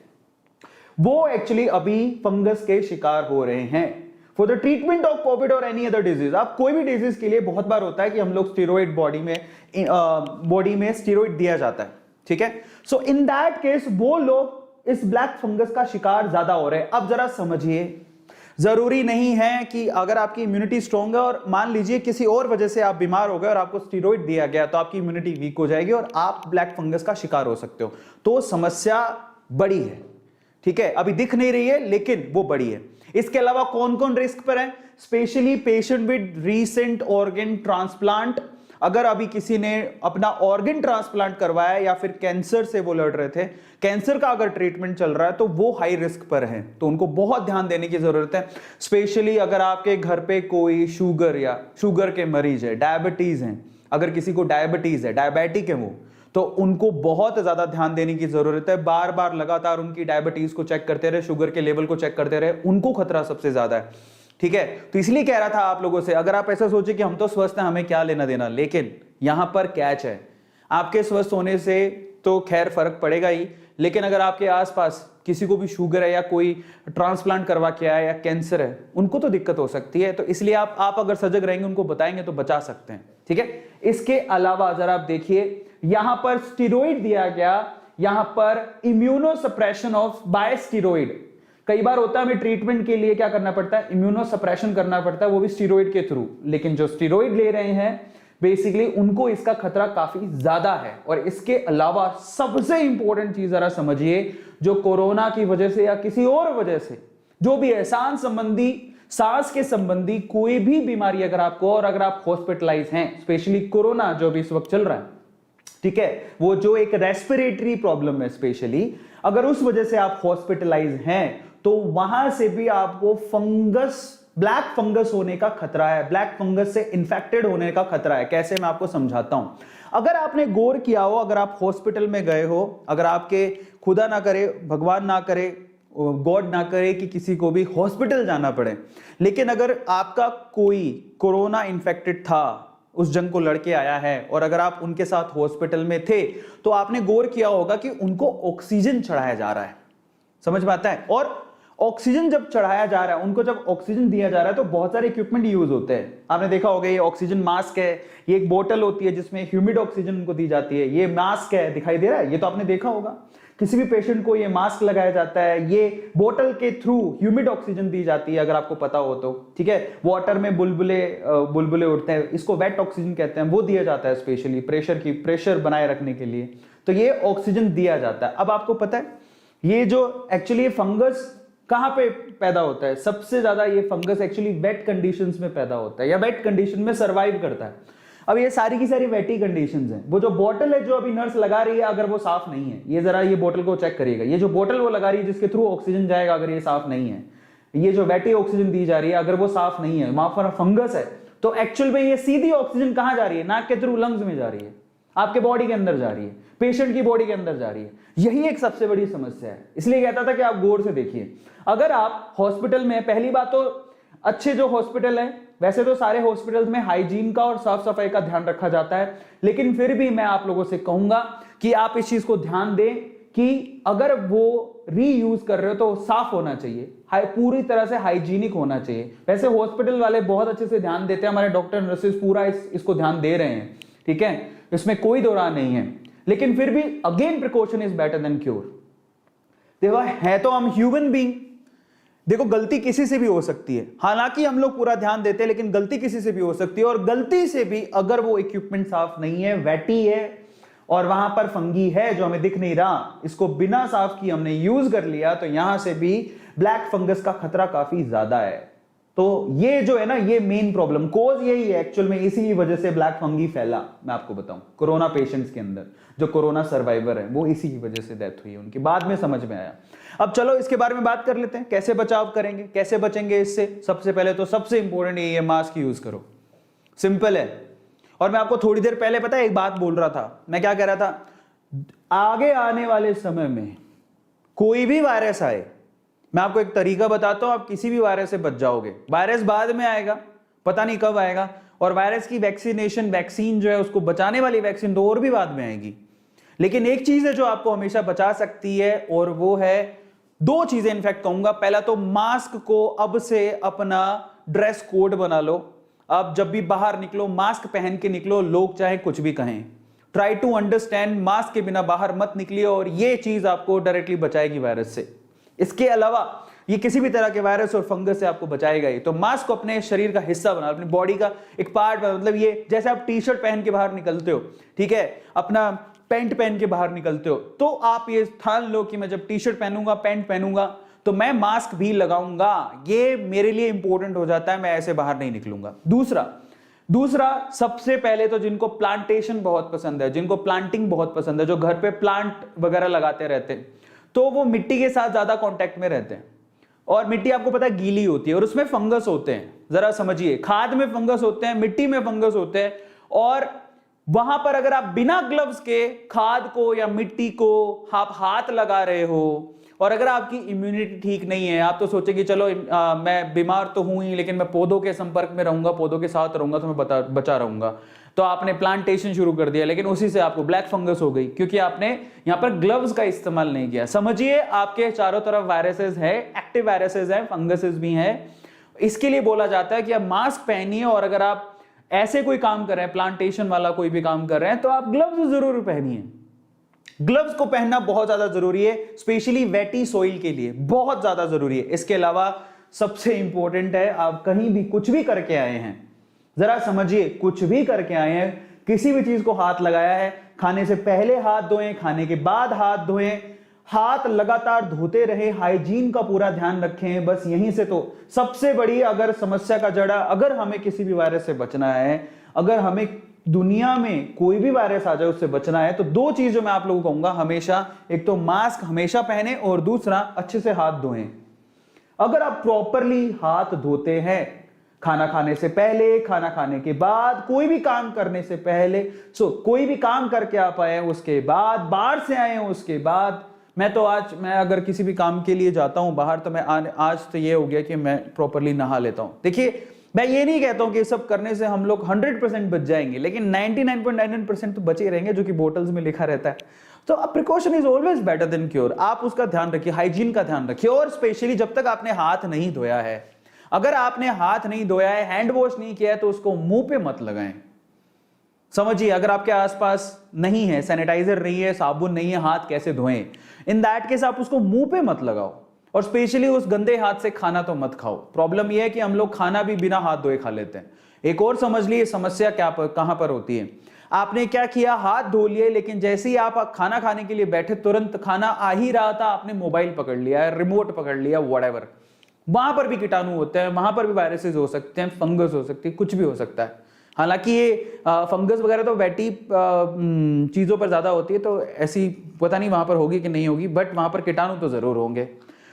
वो एक्चुअली अभी फंगस के शिकार हो रहे हैं। For the treatment of Covid और एनी अदर डिजीज, आप कोई भी डिजीज के लिए बहुत बार होता है कि हम लोग स्टीरॉइड बॉडी में स्टीरॉइड दिया जाता है, ठीक है। सो इन दैट केस वो लोग इस ब्लैक फंगस का शिकार ज्यादा हो रहे हैं। अब जरा समझिए, जरूरी नहीं है कि अगर आपकी इम्यूनिटी स्ट्रांग है और मान लीजिए किसी और वजह से आप बीमार हो गए और आपको स्टीरॉइड दिया गया तो आपकी इम्यूनिटी वीक हो जाएगी और आप ब्लैक फंगस का शिकार हो सकते हो, तो समस्या बड़ी है, ठीक है। अभी दिख नहीं रही है लेकिन वो बड़ी है। इसके अलावा कौन कौन रिस्क पर है? Specially patient with recent organ transplant, अगर अभी किसी ने अपना ऑर्गन ट्रांसप्लांट करवाया या फिर कैंसर से वो लड़ रहे थे, कैंसर का अगर ट्रीटमेंट चल रहा है तो वो हाई रिस्क पर है, तो उनको बहुत ध्यान देने की जरूरत है। स्पेशली अगर आपके घर पे कोई शुगर या शुगर के मरीज है, डायबिटीज हैं, अगर किसी को डायबिटीज है, डायबिटिक है वो, तो उनको बहुत ज्यादा ध्यान देने की जरूरत है। बार बार लगातार उनकी डायबिटीज को चेक करते रहे, शुगर के लेवल को चेक करते रहे, उनको खतरा सबसे ज्यादा है, ठीक है। तो इसलिए कह रहा था आप लोगों से, अगर आप ऐसा सोचे कि हम तो स्वस्थ हैं, हमें क्या लेना देना, लेकिन यहां पर कैच है, आपके स्वस्थ होने से तो खैर फर्क पड़ेगा ही, लेकिन अगर आपके आसपास किसी को भी शुगर है या कोई ट्रांसप्लांट करवा के आया या कैंसर है, उनको तो दिक्कत हो सकती है। तो इसलिए आप अगर सजग रहेंगे, उनको बताएंगे तो बचा सकते हैं, ठीक है। इसके अलावा जरा आप देखिए, यहां पर स्टीरॉइड दिया गया, यहां पर immunosuppression of by steroid. कई बार होता है हमें ट्रीटमेंट के लिए क्या करना पड़ता है, इम्यूनो सप्रेशन करना पड़ता है, वो भी स्टीरॉइड के थ्रू। लेकिन जो स्टीरॉइड ले रहे हैं बेसिकली उनको इसका खतरा काफी ज्यादा है। और इसके अलावा सबसे इंपॉर्टेंट चीज जरा समझिए, जो कोरोना की वजह से या किसी और वजह से जो भी है, सांस के संबंधी कोई भी बीमारी अगर आपको, और अगर आप हॉस्पिटलाइज हैं, स्पेशली कोरोना जो भी इस वक्त चल रहा है, ठीक है, वो जो एक रेस्पिरेटरी प्रॉब्लम है स्पेशली, अगर उस वजह से आप हॉस्पिटलाइज हैं तो वहां से भी आपको फंगस, ब्लैक फंगस होने का खतरा है, ब्लैक फंगस से इन्फेक्टेड होने का खतरा है। कैसे, मैं आपको समझाता हूं। अगर आपने गौर किया हो, अगर आप हॉस्पिटल में गए हो, अगर आपके खुदा ना करे, भगवान ना करे, गॉड ना करे कि किसी को भी हॉस्पिटल जाना पड़े, लेकिन अगर आपका कोई कोरोना इन्फेक्टेड था, उस जंग को लड़के आया है, और अगर आप उनके साथ हॉस्पिटल में थे, तो आपने गौर किया होगा कि उनको ऑक्सीजन चढ़ाया जा रहा है। समझ में आता है? और ऑक्सीजन जब चढ़ाया जा रहा है, उनको जब ऑक्सीजन दिया जा रहा है, तो बहुत सारे इक्विपमेंट यूज होते हैं। आपने देखा होगा, ये ऑक्सीजन मास्क है, ये एक बोतल होती है जिसमें ह्यूमिड ऑक्सीजन उनको दी जाती है, ये मास्क है, दिखाई दे रहा है, ये तो आपने देखा होगा। किसी भी पेशेंट को ये मास्क लगाया जाता है, ये बोतल के थ्रू ह्यूमिड ऑक्सीजन दी जाती है, अगर आपको पता हो तो, ठीक है। वाटर में बुलबुले उठते हैं, इसको वेट ऑक्सीजन कहते हैं, वो दिया जाता है स्पेशली प्रेशर बनाए रखने के लिए, तो ये ऑक्सीजन दिया जाता है। अब आपको पता है ये जो एक्चुअली फंगस कहां पे पैदा होता है? सबसे ज्यादा ये फंगस एक्चुअली वेट कंडीशंस में पैदा होता है, या वेट कंडीशन में सरवाइव करता है। अब ये सारी की सारी वेटी कंडीशंस हैं। वो जो बोतल है जो अभी नर्स लगा रही है, अगर वो साफ नहीं है, ये जरा ये बोतल को चेक करिएगा, ये जो बोतल वो लगा रही है जिसके थ्रू ऑक्सीजन जाएगा, अगर ये साफ नहीं है, ये जो वेटी ऑक्सीजन दी जा रही है, अगर वो साफ नहीं है, वहां पर फंगस है, तो एक्चुअल में ये सीधी ऑक्सीजन कहां जा रही है? नाक के थ्रू लंग्स में जा रही है, आपके बॉडी के अंदर जा रही है, पेशेंट की बॉडी के अंदर जा रही है। यही एक सबसे बड़ी समस्या है। इसलिए कहता था कि आप गौर से देखिए, अगर आप हॉस्पिटल में, पहली बात तो अच्छे जो हॉस्पिटल है, वैसे तो सारे हॉस्पिटल्स में हाइजीन का और साफ सफाई का ध्यान रखा जाता है, लेकिन फिर भी मैं आप लोगों से कहूंगा कि आप इस चीज को ध्यान दें कि अगर वो रीयूज कर रहे हो तो साफ होना चाहिए, पूरी तरह से हाइजीनिक होना चाहिए। वैसे हॉस्पिटल वाले बहुत अच्छे से ध्यान देते हैं, हमारे डॉक्टर नर्सेज पूरा इसको ध्यान दे रहे हैं, ठीक है, इसमें कोई दो राह नहीं है। लेकिन फिर भी again precaution is better than cure. देखो, है तो हम ह्यूमन बीइंग, देखो गलती किसी से भी हो सकती है, हालांकि हम लोग पूरा ध्यान देते हैं, लेकिन गलती किसी से भी हो सकती है। और गलती से भी अगर वो इक्विपमेंट साफ नहीं है, वेटी है, और वहां पर फंगी है जो हमें दिख नहीं रहा, इसको बिना साफ किए हमने यूज कर लिया, तो यहां से भी ब्लैक फंगस का खतरा काफी ज्यादा है। तो ये जो है ना, ये मेन प्रॉब्लम कोज यही है एक्चुअल में, इसी की वजह से ब्लैक फंगी फैला। मैं आपको बताऊं, कोरोना पेशेंट्स के अंदर जो कोरोना सर्वाइवर है वो इसी की वजह से डेथ हुई है उनकी, बाद में समझ में आया। अब चलो इसके बारे में बात कर लेते हैं, कैसे बचाव करेंगे, कैसे बचेंगे इससे। सबसे पहले तो सबसे इंपॉर्टेंट ये है, मास्क यूज करो, सिंपल है। और मैं आपको थोड़ी देर पहले पता है एक बात बोल रहा था, मैं क्या कह रहा था, आगे आने वाले समय में कोई भी वायरस आए, मैं आपको एक तरीका बताता हूं, आप किसी भी वायरस से बच जाओगे। वायरस बाद में आएगा, पता नहीं कब आएगा, और वायरस की वैक्सीन जो है, उसको बचाने वाली वैक्सीन तो और भी बाद में आएगी। लेकिन एक चीज है जो आपको हमेशा बचा सकती है, और वो है, दो चीजें इनफैक्ट कहूंगा। पहला तो मास्क को अब से अपना ड्रेस कोड बना लो। अब जब भी बाहर निकलो मास्क पहन के निकलो, लोग चाहे कुछ भी कहें। ट्राई टू अंडरस्टैंड, मास्क के बिना बाहर मत निकलिए, और ये चीज आपको डायरेक्टली बचाएगी वायरस से। इसके अलावा ये किसी भी तरह के वायरस और फंगस से आपको बचाएगा ही। तो मास्क को अपने शरीर का हिस्सा बना, अपनी बॉडी का एक पार्ट, मतलब ये जैसे आप टी शर्ट पहन के बाहर निकलते हो, ठीक है, अपना पैंट पहन के बाहर निकलते हो, तो आप ये ठान लो कि मैं जब टी शर्ट पहनूंगा, पैंट पहनूंगा, तो मैं मास्क भी लगाऊंगा। ये मेरे लिए इंपॉर्टेंट हो जाता है, मैं ऐसे बाहर नहीं निकलूंगा। दूसरा सबसे पहले तो जिनको प्लांटेशन बहुत पसंद है, जिनको प्लांटिंग बहुत पसंद है, जो घर पे प्लांट वगैरह लगाते रहते हैं, तो वो मिट्टी के साथ ज्यादा कांटेक्ट में रहते हैं। और मिट्टी आपको पता है गीली होती है, और उसमें फंगस होते हैं। जरा समझिए, खाद में फंगस होते हैं, मिट्टी में फंगस होते हैं, और वहां पर अगर आप बिना ग्लव्स के खाद को या मिट्टी को आप हाथ लगा रहे हो, और अगर आपकी इम्यूनिटी ठीक नहीं है, आप तो सोचेंगे चलो मैं बीमार तो हूं ही, लेकिन मैं पौधों के संपर्क में रहूंगा, पौधों के साथ रहूंगा, तो मैं बचा रहूंगा। तो आपने प्लांटेशन शुरू कर दिया, लेकिन उसी से आपको ब्लैक फंगस हो गई, क्योंकि आपने यहां पर ग्लव्स का इस्तेमाल नहीं किया। समझिए, आपके चारों तरफ वायरसेस है, एक्टिव वायरसेस है, फंगसेस भी हैं। इसके लिए बोला जाता है कि आप मास्क पहनिए, और अगर आप ऐसे कोई काम कर रहे हैं, प्लांटेशन वाला कोई भी काम कर रहे हैं, तो आप ग्लव्स जरूर पहनिए। ग्लव्स को पहनना बहुत ज्यादा जरूरी है, स्पेशली वेटी सॉइल के लिए बहुत ज्यादा जरूरी है। इसके अलावा सबसे इंपॉर्टेंट है, आप कहीं भी कुछ भी करके आए हैं, जरा समझिए, कुछ भी करके आए हैं, किसी भी चीज को हाथ लगाया है, खाने से पहले हाथ धोएं, खाने के बाद हाथ धोएं, हाथ लगातार धोते रहे, हाइजीन का पूरा ध्यान रखें। बस यहीं से तो सबसे बड़ी अगर समस्या का जड़ा, अगर हमें किसी भी वायरस से बचना है, अगर हमें दुनिया में कोई भी वायरस आ जाए उससे बचना है, तो दो चीज जो मैं आप लोगों को कहूंगा हमेशा, एक तो मास्क हमेशा पहने, और दूसरा अच्छे से हाथ धोएं। अगर आप प्रॉपरली हाथ धोते हैं, खाना खाने से पहले, खाना खाने के बाद, कोई भी काम करने से पहले, कोई भी काम करके आप आए उसके बाद, बाहर से आए उसके बाद, मैं अगर किसी भी काम के लिए जाता हूं बाहर, तो मैं आज तो ये हो गया कि मैं प्रॉपरली नहा लेता हूं। देखिए, मैं ये नहीं कहता हूं कि सब करने से हम लोग 100% बच जाएंगे, लेकिन 99.99% तो बचे रहेंगे, जो कि बोटल्स में लिखा रहता है। तो precaution is always better than cure. आप उसका ध्यान रखिए, हाइजीन का ध्यान रखिए, और स्पेशली जब तक आपने हाथ नहीं धोया है, अगर आपने हाथ नहीं धोया है, हैंड वॉश नहीं किया है, तो उसको मुंह पे मत लगाएं। समझिए, अगर आपके आसपास नहीं है, सैनिटाइजर नहीं है, साबुन नहीं है, हाथ कैसे धोएं? इन दैट केस आप उसको मुंह पे मत लगाओ, और स्पेशली उस गंदे हाथ से खाना तो मत खाओ। प्रॉब्लम यह है कि हम लोग खाना भी बिना हाथ धोए खा लेते हैं। एक और समझ लिए समस्या कहां पर होती है। आपने क्या किया, हाथ धो लिए, लेकिन जैसे ही आप खाना खाने के लिए बैठे, तुरंत खाना आ ही रहा था, आपने मोबाइल पकड़ लिया, रिमोट पकड़ लिया, व्हाटएवर, वहां पर भी कीटाणु होते हैं, वहां पर भी वायरसेस हो सकते हैं, फंगस हो सकती है, कुछ भी हो सकता है। हालांकि ये फंगस वगैरह तो वेटी चीजों पर ज्यादा होती है, तो ऐसी पता नहीं वहां पर होगी कि नहीं होगी, बट वहां पर कीटाणु तो जरूर होंगे।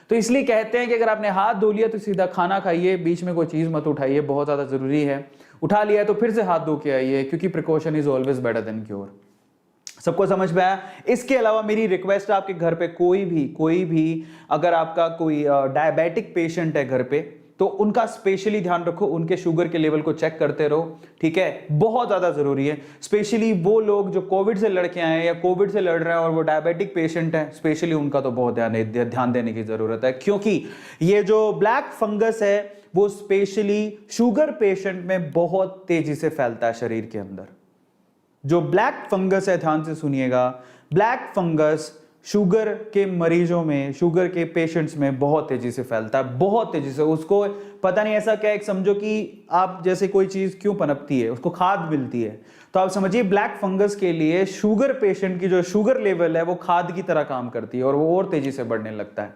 तो इसलिए कहते हैं कि अगर आपने हाथ धो लिया तो सीधा खाना खाइए, बीच में कोई चीज मत उठाइए, बहुत ज्यादा जरूरी है। उठा लिया तो फिर से हाथ धो के आइए, क्योंकि precaution is always better than cure. सबको समझ में आया? इसके अलावा मेरी रिक्वेस्ट है, आपके घर पे कोई भी अगर आपका कोई डायबिटिक पेशेंट है घर पे, तो उनका स्पेशली ध्यान रखो, उनके शुगर के लेवल को चेक करते रहो, ठीक है, बहुत ज्यादा जरूरी है। स्पेशली वो लोग जो कोविड से लड़ के आए हैं या कोविड से लड़ रहे हैं और वो डायबिटिक पेशेंट हैं, स्पेशली उनका तो बहुत ध्यान देने की जरूरत है, क्योंकि ये जो ब्लैक फंगस है वो स्पेशली शुगर पेशेंट में बहुत तेजी से फैलता है शरीर के अंदर। जो ब्लैक फंगस है, ध्यान से सुनिएगा, ब्लैक फंगस शुगर के मरीजों में, शुगर के पेशेंट्स में बहुत तेजी से फैलता है, बहुत तेजी से। उसको पता नहीं ऐसा क्या, एक समझो कि आप जैसे कोई चीज क्यों पनपती है, उसको खाद मिलती है, तो आप समझिए ब्लैक फंगस के लिए शुगर पेशेंट की जो शुगर लेवल है वो खाद की तरह काम करती है, और वो और तेजी से बढ़ने लगता है।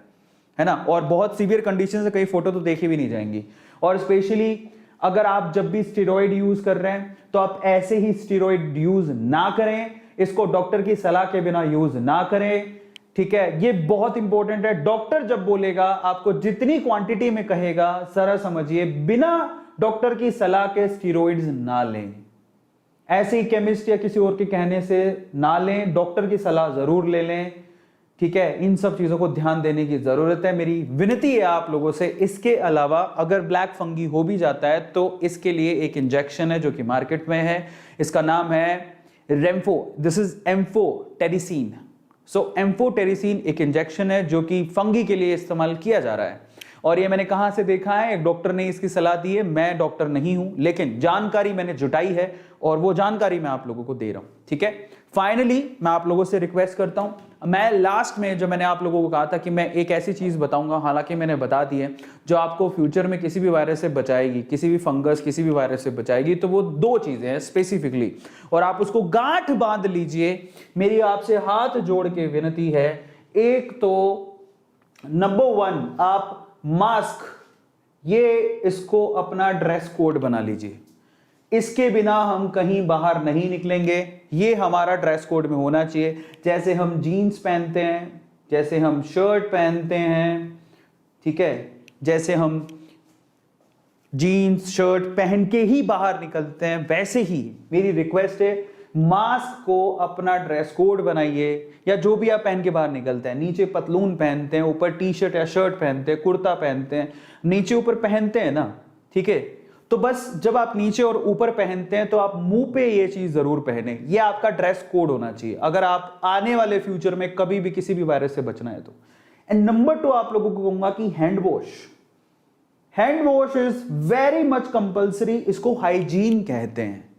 है ना। और बहुत सीवियर कंडीशन से कई फोटो तो देखी भी नहीं जाएंगी। और स्पेशली अगर आप जब भी स्टेरॉइड यूज कर रहे हैं तो आप ऐसे ही स्टेरॉइड यूज ना करें, इसको डॉक्टर की सलाह के बिना यूज ना करें, ठीक है। ये बहुत इंपॉर्टेंट है। डॉक्टर जब बोलेगा आपको जितनी क्वांटिटी में कहेगा, जरा समझिए, बिना डॉक्टर की सलाह के स्टेरॉइड्स ना लें। ऐसे ही केमिस्ट या किसी और के कहने से ना लें, डॉक्टर की सलाह जरूर ले लें, ठीक है। इन सब चीजों को ध्यान देने की जरूरत है, मेरी विनती है आप लोगों से। इसके अलावा अगर ब्लैक फंगी हो भी जाता है तो इसके लिए एक इंजेक्शन है जो कि मार्केट में है, इसका नाम है रेम्फो, this is amphotericin. So amphotericin एक इंजेक्शन है जो कि फंगी के लिए इस्तेमाल किया जा रहा है। और ये मैंने कहां से देखा है, एक डॉक्टर ने इसकी सलाह दी है। मैं डॉक्टर नहीं हूं, लेकिन जानकारी मैंने जुटाई है और वो जानकारी मैं आप लोगों को दे रहा हूं, ठीक है। फाइनली मैं आप लोगों से रिक्वेस्ट करता हूं, मैं लास्ट में जो मैंने आप लोगों को कहा था कि मैं एक ऐसी चीज बताऊंगा, हालांकि मैंने बता दी है, जो आपको फ्यूचर में किसी भी वायरस से बचाएगी, किसी भी फंगस, किसी भी वायरस से बचाएगी। तो वो दो चीजें हैं स्पेसिफिकली, और आप उसको गांठ बांध लीजिए। मेरी आपसे हाथ जोड़ के विनती है, एक तो नंबर 1 आप मास्क, ये इसको अपना ड्रेस कोड बना लीजिए। इसके बिना हम कहीं बाहर नहीं निकलेंगे, ये हमारा ड्रेस कोड में होना चाहिए। जैसे हम जीन्स पहनते हैं, जैसे हम शर्ट पहनते हैं, ठीक है, जैसे हम जीन्स शर्ट पहन के ही बाहर निकलते हैं, वैसे ही मेरी रिक्वेस्ट है, मास्क को अपना ड्रेस कोड बनाइए। या जो भी आप पहन के बाहर निकलते हैं, नीचे पतलून पहनते हैं, ऊपर टी शर्ट या शर्ट पहनते हैं, कुर्ता पहनते हैं, नीचे ऊपर पहनते हैं ना, ठीक है। तो बस जब आप नीचे और ऊपर पहनते हैं तो आप मुंह पे ये चीज जरूर पहने, ये आपका ड्रेस कोड होना चाहिए अगर आप आने वाले फ्यूचर में कभी भी किसी भी वायरस से बचना है तो। एंड नंबर 2 आप लोगों को कहूंगा कि hand wash is very much compulsory, इसको हाइजीन कहते हैं।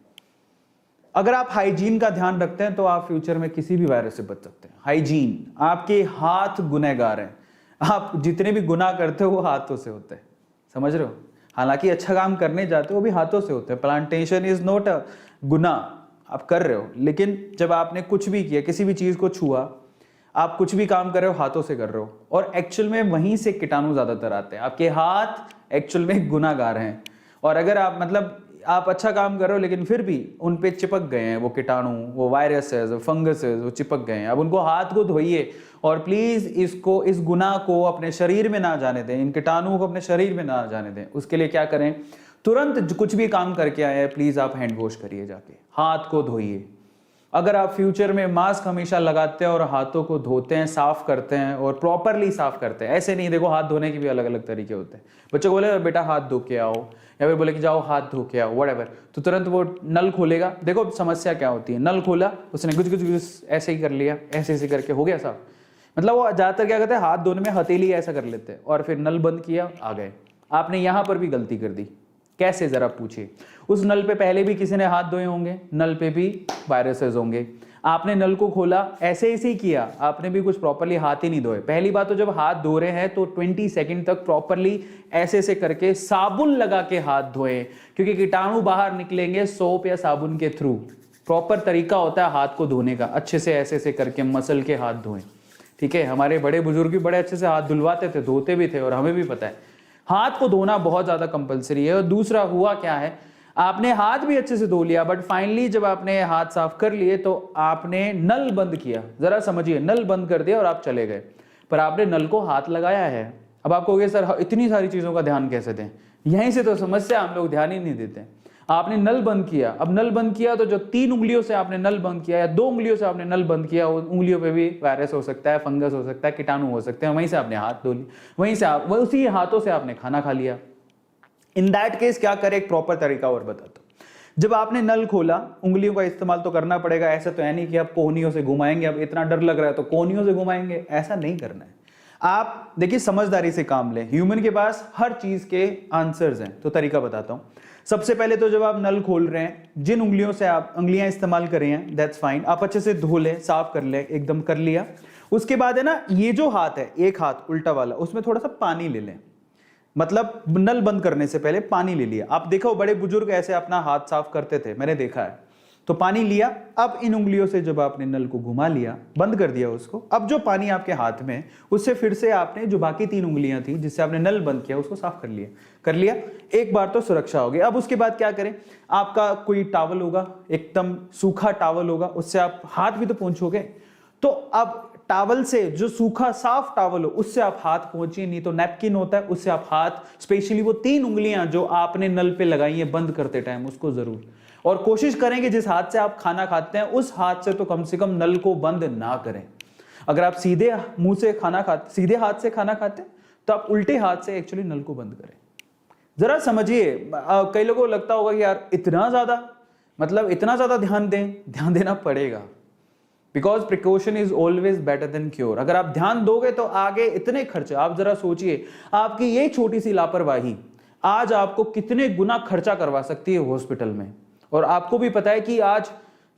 अगर आप हाइजीन का ध्यान रखते हैं तो आप फ्यूचर में किसी भी वायरस से बच सकते हैं। हाइजीन, आपके हाथ गुनहगार हैं, आप जितने भी गुनाह करते हो वो हाथों से होते हैं, समझ रहे हो। हालांकि अच्छा काम करने जाते हो वो भी हाथों से होते हैं। प्लांटेशन इज नॉट अ गुनाह, आप कर रहे हो, लेकिन जब आपने कुछ भी किया, किसी भी चीज को छुआ, आप कुछ भी काम कर रहे हो हाथों से कर रहे हो, और एक्चुअल में वहीं से कीटाणु ज्यादातर आते हैं। आपके हाथ एक्चुअल में गुनाहगार हैं, और अगर आप मतलब आप अच्छा काम कर रहे हो लेकिन फिर भी उन पे चिपक गए हैं वो कीटाणु, वो वायरसेस, वो फंगसेस, वो चिपक गए हैं, अब उनको हाथ को धोइए और प्लीज इसको, इस गुनाह को अपने शरीर में ना जाने दें, इन कीटाणुओं को अपने शरीर में ना जाने दें। उसके लिए क्या करें, तुरंत कुछ भी काम करके आए हैं प्लीज आप हैंड वॉश करिए, जाके हाथ को धोइए। अगर आप फ्यूचर में मास्क हमेशा लगाते हैं और हाथों को धोते हैं, साफ करते हैं और प्रॉपरली साफ करते हैं, ऐसे नहीं, देखो हाथ धोने के भी अलग अलग तरीके होते हैं। बच्चों को बोले बेटा हाथ धो के आओ, या फिर बोले कि जाओ हाथ धो के आओ, व्हाटएवर, तो तुरंत वो नल खोलेगा। देखो समस्या क्या होती है, नल खोला, उसने गुज गुज गुज ऐसे ही कर लिया, ऐसे ऐसे करके हो गया साफ। मतलब वो ज्यादातर क्या करते हैं, हाथ धोने में हथेली ऐसा कर लेते हैं और फिर नल बंद किया, आ गए। आपने यहां पर भी गलती कर दी। कैसे, जरा पूछिए। उस नल पे पहले भी किसी ने हाथ धोए होंगे, नल पे भी वायरसेस होंगे। आपने नल को खोला, ऐसे ही किया, आपने भी कुछ प्रॉपरली हाथ ही नहीं धोए। पहली बात तो जब हाथ धो रहे हैं तो 20 सेकंड तक प्रॉपरली ऐसे करके साबुन लगा के हाथ धोएं, क्योंकि कीटाणु बाहर निकलेंगे सोप या साबुन के थ्रू। प्रॉपर तरीका होता है हाथ को धोने का, अच्छे से ऐसे करके मसल के हाथ धोएं, ठीक है। हमारे बड़े बुजुर्ग भी बड़े अच्छे से हाथ धुलवाते थे, धोते भी थे, और हमें भी पता है हाथ को धोना बहुत ज्यादा कंपलसरी है। और दूसरा हुआ क्या है, आपने हाथ भी अच्छे से धो लिया, बट फाइनली जब आपने हाथ साफ कर लिए तो आपने नल बंद किया। जरा समझिए, नल बंद कर दिया और आप चले गए, पर आपने नल को हाथ लगाया है। अब आप कहोगे सर इतनी सारी चीजों का ध्यान कैसे दें, यहीं से तो समस्या, हम लोग ध्यान ही नहीं देते। आपने नल बंद किया, अब नल बंद किया तो जो 3 उंगलियों से आपने नल बंद किया या 2 उंगलियों से आपने नल बंद किया, उन उंगलियों पे भी वायरस हो सकता है, फंगस हो सकता है, कीटाणु हो सकते हैं। वहीं से आपने हाथ धो लिए, वहीं से आप उसी हाथों से आपने खाना खा लिया। इन दैट केस क्या करें, एक प्रॉपर तरीका और बताता हूं। जब आपने नल खोला, उंगलियों का इस्तेमाल तो करना पड़ेगा, ऐसा तो है नहीं कि आप कोहनियों से घुमाएंगे, अब इतना डर लग रहा है तो कोहनियों से घुमाएंगे, ऐसा नहीं करना है। आप देखिए समझदारी से काम लें, ह्यूमन के पास हर चीज के आंसर्स हैं। तो तरीका बताता हूं। सबसे पहले तो जब आप नल खोल रहे हैं, जिन उंगलियों से आप उंगलियां इस्तेमाल कर रहे हैं, दैट्स फाइन, आप अच्छे से धो लें, साफ कर लें, एकदम कर लिया। उसके बाद है ना, ये जो हाथ है, एक हाथ उल्टा वाला, उसमें थोड़ा सा पानी ले लें, मतलब नल बंद करने से पहले पानी ले लिया। आप देखो बड़े बुजुर्ग ऐसे अपना हाथ साफ करते थे, मैंने देखा है, तो पानी लिया, अब इन उंगलियों से जब आपने नल को घुमा लिया, बंद कर दिया उसको, अब जो पानी आपके हाथ में है उससे फिर से आपने जो बाकी 3 उंगलियां थी जिससे आपने नल बंद किया उसको साफ कर लिया। एक बार तो सुरक्षा हो गई। अब उसके बाद क्या करें, आपका कोई टॉवल होगा, एकदम सूखा टॉवल होगा, उससे आप हाथ भी तो पोंछोगे। तो अब टॉवल से, जो सूखा साफ टॉवल हो उससे आप हाथ पोंछिए, नहीं तो नैपकिन होता है उससे आप हाथ, स्पेशली वो 3 उंगलियां जो आपने नल पे लगाई है बंद करते टाइम, उसको जरूर, और कोशिश करें कि जिस हाथ से आप खाना खाते हैं उस हाथ से तो कम से कम नल को बंद ना करें। अगर आप सीधे मुंह से खाना खाते, सीधे हाथ से खाना खाते हैं तो आप उल्टे हाथ से एक्चुअली नल को बंद करें। जरा समझिए, कई लोगों को लगता होगा कि यार इतना ज्यादा, मतलब इतना ज्यादा ध्यान देना पड़ेगा, because precaution is always better than cure. अगर आप ध्यान दोगे तो आगे इतने खर्चे, आप जरा सोचिए, आपकी ये छोटी सी लापरवाही आज आपको कितने गुना खर्चा करवा सकती है हॉस्पिटल में। और आपको भी पता है कि आज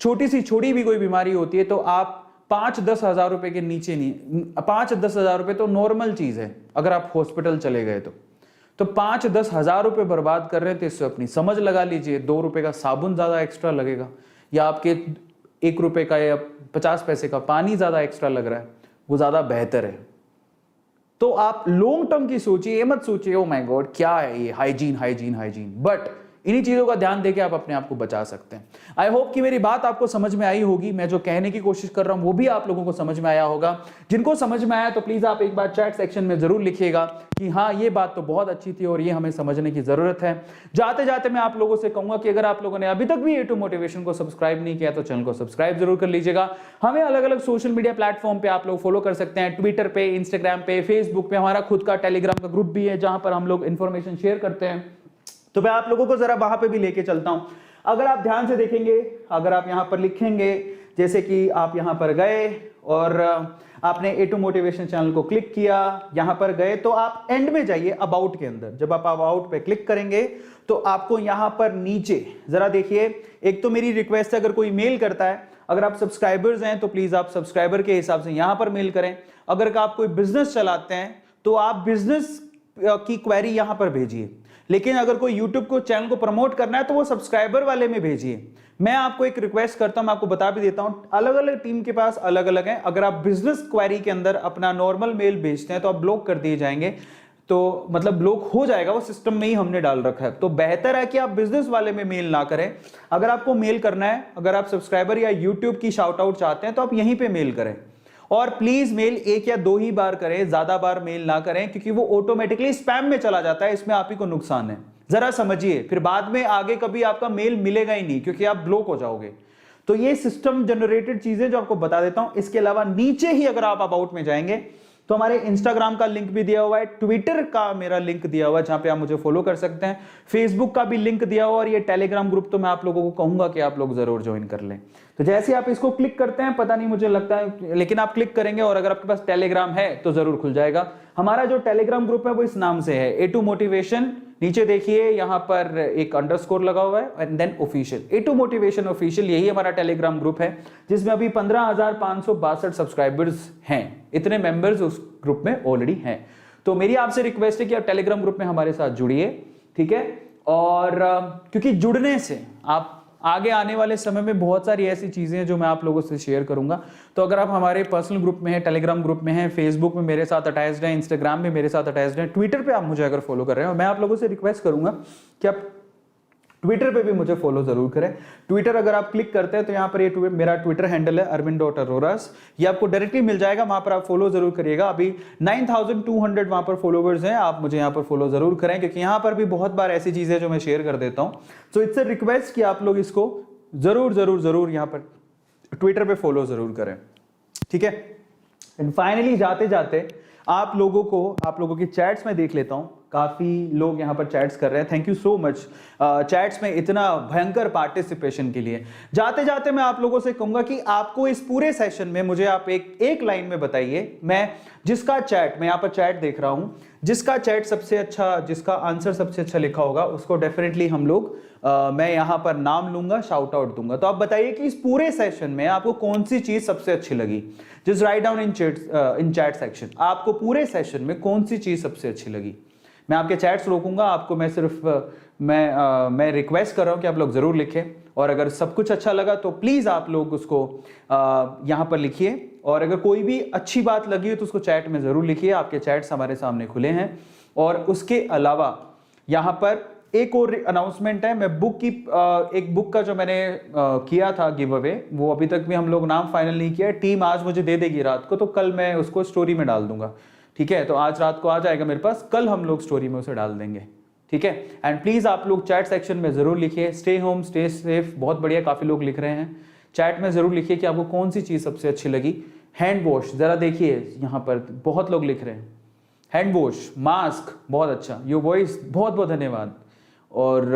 छोटी भी कोई बीमारी होती है तो आप 5-10 हजार रुपए के नीचे नहीं, 5-10 हजार रुपए तो नॉर्मल चीज है अगर आप हॉस्पिटल चले गए तो 5-10 हजार रुपए बर्बाद कर रहे थे, इससे अपनी समझ लगा लीजिए 2 रुपए का साबुन ज्यादा एक्स्ट्रा लगेगा, या आपके 1 रुपए का या 50 पैसे का पानी ज्यादा एक्स्ट्रा लग रहा है, वो ज्यादा बेहतर है। तो आप लॉन्ग टर्म की सोचिए, ये मत सोचिए ओ माय गॉड क्या है ये हाइजीन, बट इन्हीं चीजों का ध्यान देके आप अपने आप को बचा सकते हैं। आई होप कि मेरी बात आपको समझ में आई होगी, मैं जो कहने की कोशिश कर रहा हूं वो भी आप लोगों को समझ में आया होगा। जिनको समझ में आया तो प्लीज आप एक बार चैट सेक्शन में जरूर लिखिएगा कि हाँ ये बात तो बहुत अच्छी थी और ये हमें समझने की जरूरत है। जाते जाते मैं आप लोगों से कहूंगा कि अगर आप लोगों ने अभी तक भी A2 मोटिवेशन को सब्सक्राइब नहीं किया तो चैनल को सब्सक्राइब जरूर कर लीजिएगा। हमें अलग अलग सोशल मीडिया प्लेटफॉर्म पे आप लोग फॉलो कर सकते हैं, ट्विटर पे, इंस्टाग्राम पे, फेसबुक पे, हमारा खुद का टेलीग्राम का ग्रुप भी है जहां पर हम लोग इंफॉर्मेशन शेयर करते हैं। तो मैं आप लोगों को जरा वहां पे भी लेके चलता हूं। अगर आप ध्यान से देखेंगे, अगर आप यहां पर लिखेंगे, जैसे कि आप यहां पर गए और आपने A2 मोटिवेशन चैनल को क्लिक किया, यहां पर गए तो आप एंड में जाइए अबाउट के अंदर। जब आप अबाउट पे क्लिक करेंगे तो आपको यहां पर नीचे जरा देखिए, एक तो मेरी रिक्वेस्ट है अगर कोई मेल करता है, अगर आप सब्सक्राइबर्स हैं तो प्लीज आप सब्सक्राइबर के हिसाब से यहां पर मेल करें। अगर आप कोई बिजनेस चलाते हैं तो आप बिजनेस की क्वेरी यहां पर भेजिए, लेकिन अगर कोई YouTube को चैनल को प्रमोट करना है तो वो सब्सक्राइबर वाले में भेजिए। मैं आपको एक रिक्वेस्ट करता हूं, मैं आपको बता भी देता हूं, अलग अलग टीम के पास अलग अलग है। अगर आप बिजनेस क्वेरी के अंदर अपना नॉर्मल मेल भेजते हैं तो आप ब्लॉक कर दिए जाएंगे, तो मतलब ब्लॉक हो जाएगा, वो सिस्टम में ही हमने डाल रखा है। तो बेहतर है कि आप बिजनेस वाले में मेल ना करें। अगर आपको मेल करना है, अगर आप सब्सक्राइबर या YouTube की शाउट आउट चाहते हैं तो आप यहीं पे मेल करें, और प्लीज मेल 1 या 2 ही बार करें, ज्यादा बार मेल ना करें, क्योंकि वो ऑटोमेटिकली स्पैम में चला जाता है। इसमें आप ही को नुकसान है, जरा समझिए, फिर बाद में आगे कभी आपका मेल मिलेगा ही नहीं क्योंकि आप ब्लॉक हो जाओगे। तो ये सिस्टम जनरेटेड चीजें जो आपको बता देता हूं। इसके अलावा नीचे ही अगर आप अबाउट में जाएंगे तो हमारे इंस्टाग्राम का लिंक भी दिया हुआ है, ट्विटर का मेरा लिंक दिया हुआ है जहां पे आप मुझे फॉलो कर सकते हैं, फेसबुक का भी लिंक दिया हुआ, और ये टेलीग्राम ग्रुप तो मैं आप लोगों को कहूंगा कि आप लोग जरूर ज्वाइन कर लें। तो जैसे आप इसको क्लिक करते हैं, पता नहीं मुझे लगता है, लेकिन आप क्लिक करेंगे और अगर आपके पास टेलीग्राम है तो जरूर खुल जाएगा। हमारा जो टेलीग्राम ग्रुप है वो इस नाम से है, A2 मोटिवेशन। नीचे देखिए यहाँ पर एक अंडरस्कोर लगा हुआ है and then official, A2 motivation official, यही हमारा टेलीग्राम ग्रुप है जिसमें अभी 15,562 सब्सक्राइबर्स हैं। इतने मेंबर्स उस ग्रुप में ऑलरेडी हैं। तो मेरी आपसे रिक्वेस्ट है कि आप टेलीग्राम ग्रुप में हमारे साथ जुड़िए, ठीक है। और क्योंकि जुड़ने से आप आगे आने वाले समय में बहुत सारी ऐसी चीजें हैं जो मैं आप लोगों से शेयर करूंगा। तो अगर आप हमारे पर्सनल ग्रुप में हैं, टेलीग्राम ग्रुप में हैं, फेसबुक में मेरे साथ अटैच्ड हैं, इंस्टाग्राम में मेरे साथ अटैच्ड हैं, ट्विटर पे आप मुझे अगर फॉलो कर रहे हैं, और मैं आप लोगों से रिक्वेस्ट करूंगा कि आप ट्विटर पे भी मुझे फॉलो जरूर करें। ट्विटर अगर आप क्लिक करते हैं तो यहाँ पर ये मेरा ट्विटर हैंडल है arvind.aroras, ये आपको डायरेक्टली मिल जाएगा, वहां पर आप फॉलो जरूर करिएगा। अभी 9,200 वहां पर फॉलोवर्स हैं, आप मुझे यहाँ पर फॉलो जरूर करें क्योंकि यहाँ पर भी बहुत बार ऐसी चीजें जो मैं शेयर कर देता हूँ। सो इट्स अ रिक्वेस्ट कि आप लोग इसको जरूर जरूर जरूर यहाँ पर ट्विटर पे फॉलो जरूर करें, ठीक है। एंड फाइनली जाते जाते आप लोगों की चैट्स में देख लेता हूं, काफी लोग यहां पर चैट्स कर रहे हैं, thank you so much chats में इतना भयंकर पार्टिसिपेशन के लिए। जाते जाते मैं आप लोगों से कहूंगा कि आपको इस पूरे सेशन में मुझे आप एक लाइन में बताइए, मैं जिसका चैट, मैं यहां पर चैट देख रहा हूं, जिसका चैट सबसे अच्छा, जिसका आंसर सबसे अच्छा लिखा होगा उसको डेफिनेटली हम लोग मैं यहां पर नाम लूंगा, शाउट आउट दूंगा। तो आप बताइए कि इस पूरे सेशन में आपको कौन सी चीज सबसे अच्छी लगी। Just write down in chat section, आपको पूरे सेशन में कौन सी चीज सबसे अच्छी लगी। मैं आपके चैट्स रोकूंगा, आपको मैं सिर्फ मैं रिक्वेस्ट कर रहा हूं कि आप लोग जरूर लिखें और अगर सब कुछ अच्छा लगा तो प्लीज़ आप लोग उसको यहाँ पर लिखिए, और अगर कोई भी अच्छी बात लगी हो तो उसको चैट में ज़रूर लिखिए। आपके चैट्स हमारे सामने खुले हैं। और उसके अलावा यहाँ पर एक और अनाउंसमेंट है। मैं बुक की एक बुक का जो मैंने किया था गिव अवे, वो अभी तक भी हम लोग नाम फाइनल नहीं किया है। टीम आज मुझे दे देगी रात को, तो कल मैं उसको स्टोरी में डाल दूंगा। ठीक है, तो आज रात को आ जाएगा मेरे पास, कल हम लोग स्टोरी में उसे डाल देंगे। ठीक है, एंड प्लीज़ आप लोग चैट सेक्शन में ज़रूर लिखिए स्टे होम स्टे सेफ। बहुत बढ़िया, काफ़ी लोग लिख रहे हैं। चैट में ज़रूर लिखिए कि आपको कौन सी चीज़ सबसे अच्छी लगी। हैंड वॉश, ज़रा देखिए यहाँ पर बहुत लोग लिख रहे हैं। हैंड वॉश, मास्क बहुत अच्छा, योर वॉइस बहुत बहुत धन्यवाद। और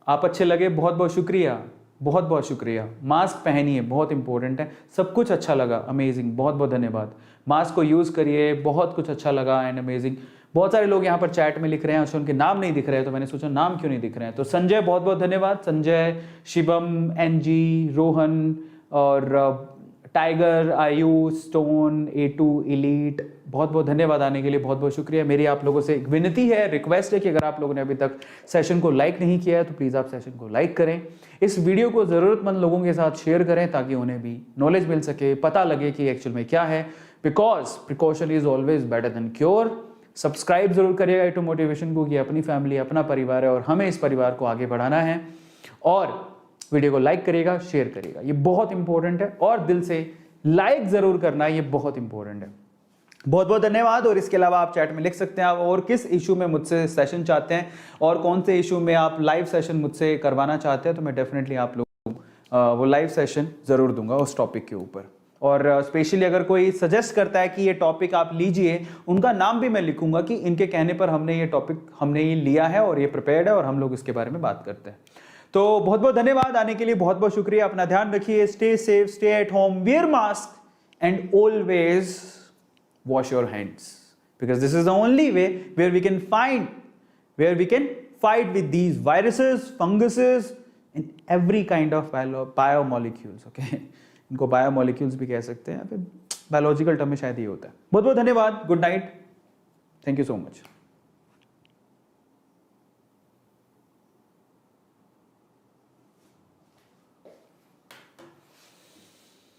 आप अच्छे लगे, बहुत बहुत शुक्रिया, बहुत बहुत शुक्रिया। मास्क पहनिए, बहुत इंपॉर्टेंट है। सब कुछ अच्छा लगा, अमेजिंग, बहुत बहुत धन्यवाद। मास्क को यूज़ करिए, बहुत कुछ अच्छा लगा एंड अमेजिंग। बहुत सारे लोग यहाँ पर चैट में लिख रहे हैं, अच्छा उनके नाम नहीं दिख रहे हैं, तो मैंने सोचा नाम क्यों नहीं दिख रहे हैं। तो संजय बहुत बहुत धन्यवाद, संजय, शिवम, एनजी, रोहन और टाइगर, आयु, स्टोन, A2, इलीट, बहुत बहुत धन्यवाद आने के लिए, बहुत बहुत शुक्रिया। मेरी आप लोगों से एक विनती है, रिक्वेस्ट है कि अगर आप लोगों ने अभी तक सेशन को लाइक नहीं किया है तो प्लीज़ आप सेशन को लाइक करें। इस वीडियो को ज़रूरतमंद लोगों के साथ शेयर करें ताकि उन्हें भी नॉलेज मिल सके, पता लगे कि एक्चुअल में क्या है। Because precaution is always better than cure. Subscribe जरूर करिएगा A2 मोटिवेशन को, कि अपनी फैमिली अपना परिवार है और हमें इस परिवार को आगे बढ़ाना है। और वीडियो को लाइक करिएगा, शेयर करिएगा, ये बहुत इंपॉर्टेंट है। और दिल से लाइक जरूर करना, ये बहुत इंपॉर्टेंट है। बहुत बहुत धन्यवाद। और इसके अलावा आप चैट में लिख सकते हैं आप और किस इशू में मुझसे सेशन चाहते हैं और कौन से इशू में आप लाइव सेशन मुझसे करवाना चाहते हैं, तो मैं डेफिनेटली आप लोग वो लाइव सेशन जरूर दूंगा उस टॉपिक के ऊपर। और स्पेशली अगर कोई सजेस्ट करता है कि ये टॉपिक आप लीजिए, उनका नाम भी मैं लिखूंगा कि इनके कहने पर हमने ये टॉपिक हमने ये लिया है और ये प्रिपेयर्ड है और हम लोग इसके बारे में बात करते हैं। तो बहुत बहुत धन्यवाद आने के लिए, बहुत बहुत शुक्रिया। अपना ध्यान रखिए, stay safe, stay at home, wear mask and always wash your hands, because this is the only way where we can fight with these viruses, funguses and every kind of biomolecules. Okay, इनको biomolecules भी कह सकते हैं, biological term में शायद ये होता है। बहुत बहुत धन्यवाद, good night, thank you so much.